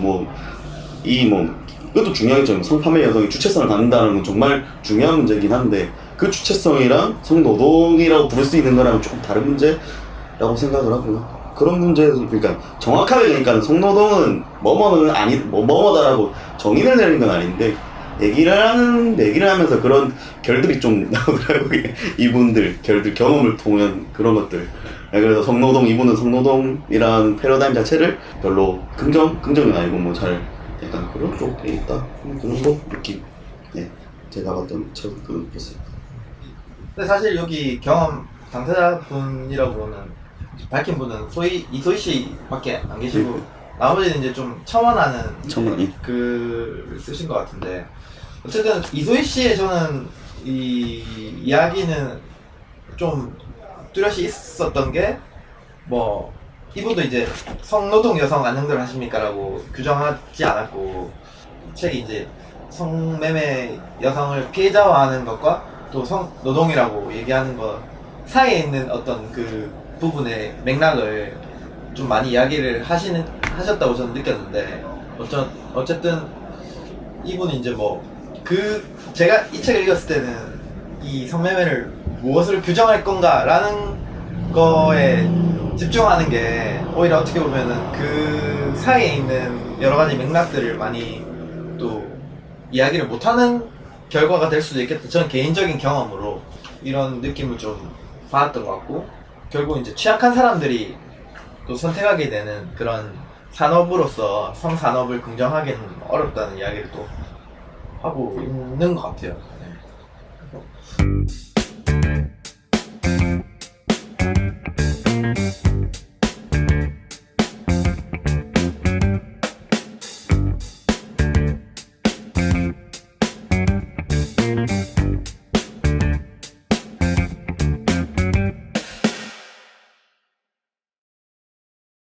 그것도 중요하겠죠. 성판매 여성이 주체성을 갖는다는 건 정말 중요한 문제긴 한데 그 주체성이랑 성노동이라고 부를 수 있는 거랑 조금 다른 문제라고 생각을 하고요. 그런 문제에서 그러니까 정확하게 그러니까 성노동은 뭐뭐다라고 정의를 내리는 건 아닌데 얘기를 하면서 그런 결들이 좀 나오더라고요. 이분들 결들 경험을 통한 그런 것들. 그래서 이분은 성노동이라는 패러다임 자체를 별로 긍정은 아니고 뭐 잘 약간 그런 쪽에 있다 그런 정도 느낌. 네, 제가 봤던 책 그렇습니다. 근데 사실 여기 경험 당사자분이라고 밝힌 분은 이소희 씨밖에 안 계시고 나머지는 이제 좀 첨언하는 글을 쓰신 것 같은데 어쨌든 이소희 씨의 저는 이 이야기는 좀 뚜렷이 있었던 게 뭐 이분도 이제 성노동 여성 안녕들 하십니까라고 규정하지 않았고 이 책이 이제 성매매 여성을 피해자화하는 것과 또 성노동이라고 얘기하는 것 사이에 있는 어떤 그 부분의 맥락을 좀 많이 이야기를 하셨다고 저는 느꼈는데 어쨌든 이분이 이제 제가 이 책을 읽었을 때는 이 성매매를 무엇을 규정할 건가라는 거에 집중하는 게 오히려 어떻게 보면은 그 사이에 있는 여러 가지 맥락들을 많이 또 이야기를 못하는 결과가 될 수도 있겠다. 저는 개인적인 경험으로 이런 느낌을 좀 받았던 것 같고 결국 이제 취약한 사람들이 또 선택하게 되는 그런 산업으로서 성산업을 긍정하기는 어렵다는 이야기를 또 하고 있는 것 같아요. 네.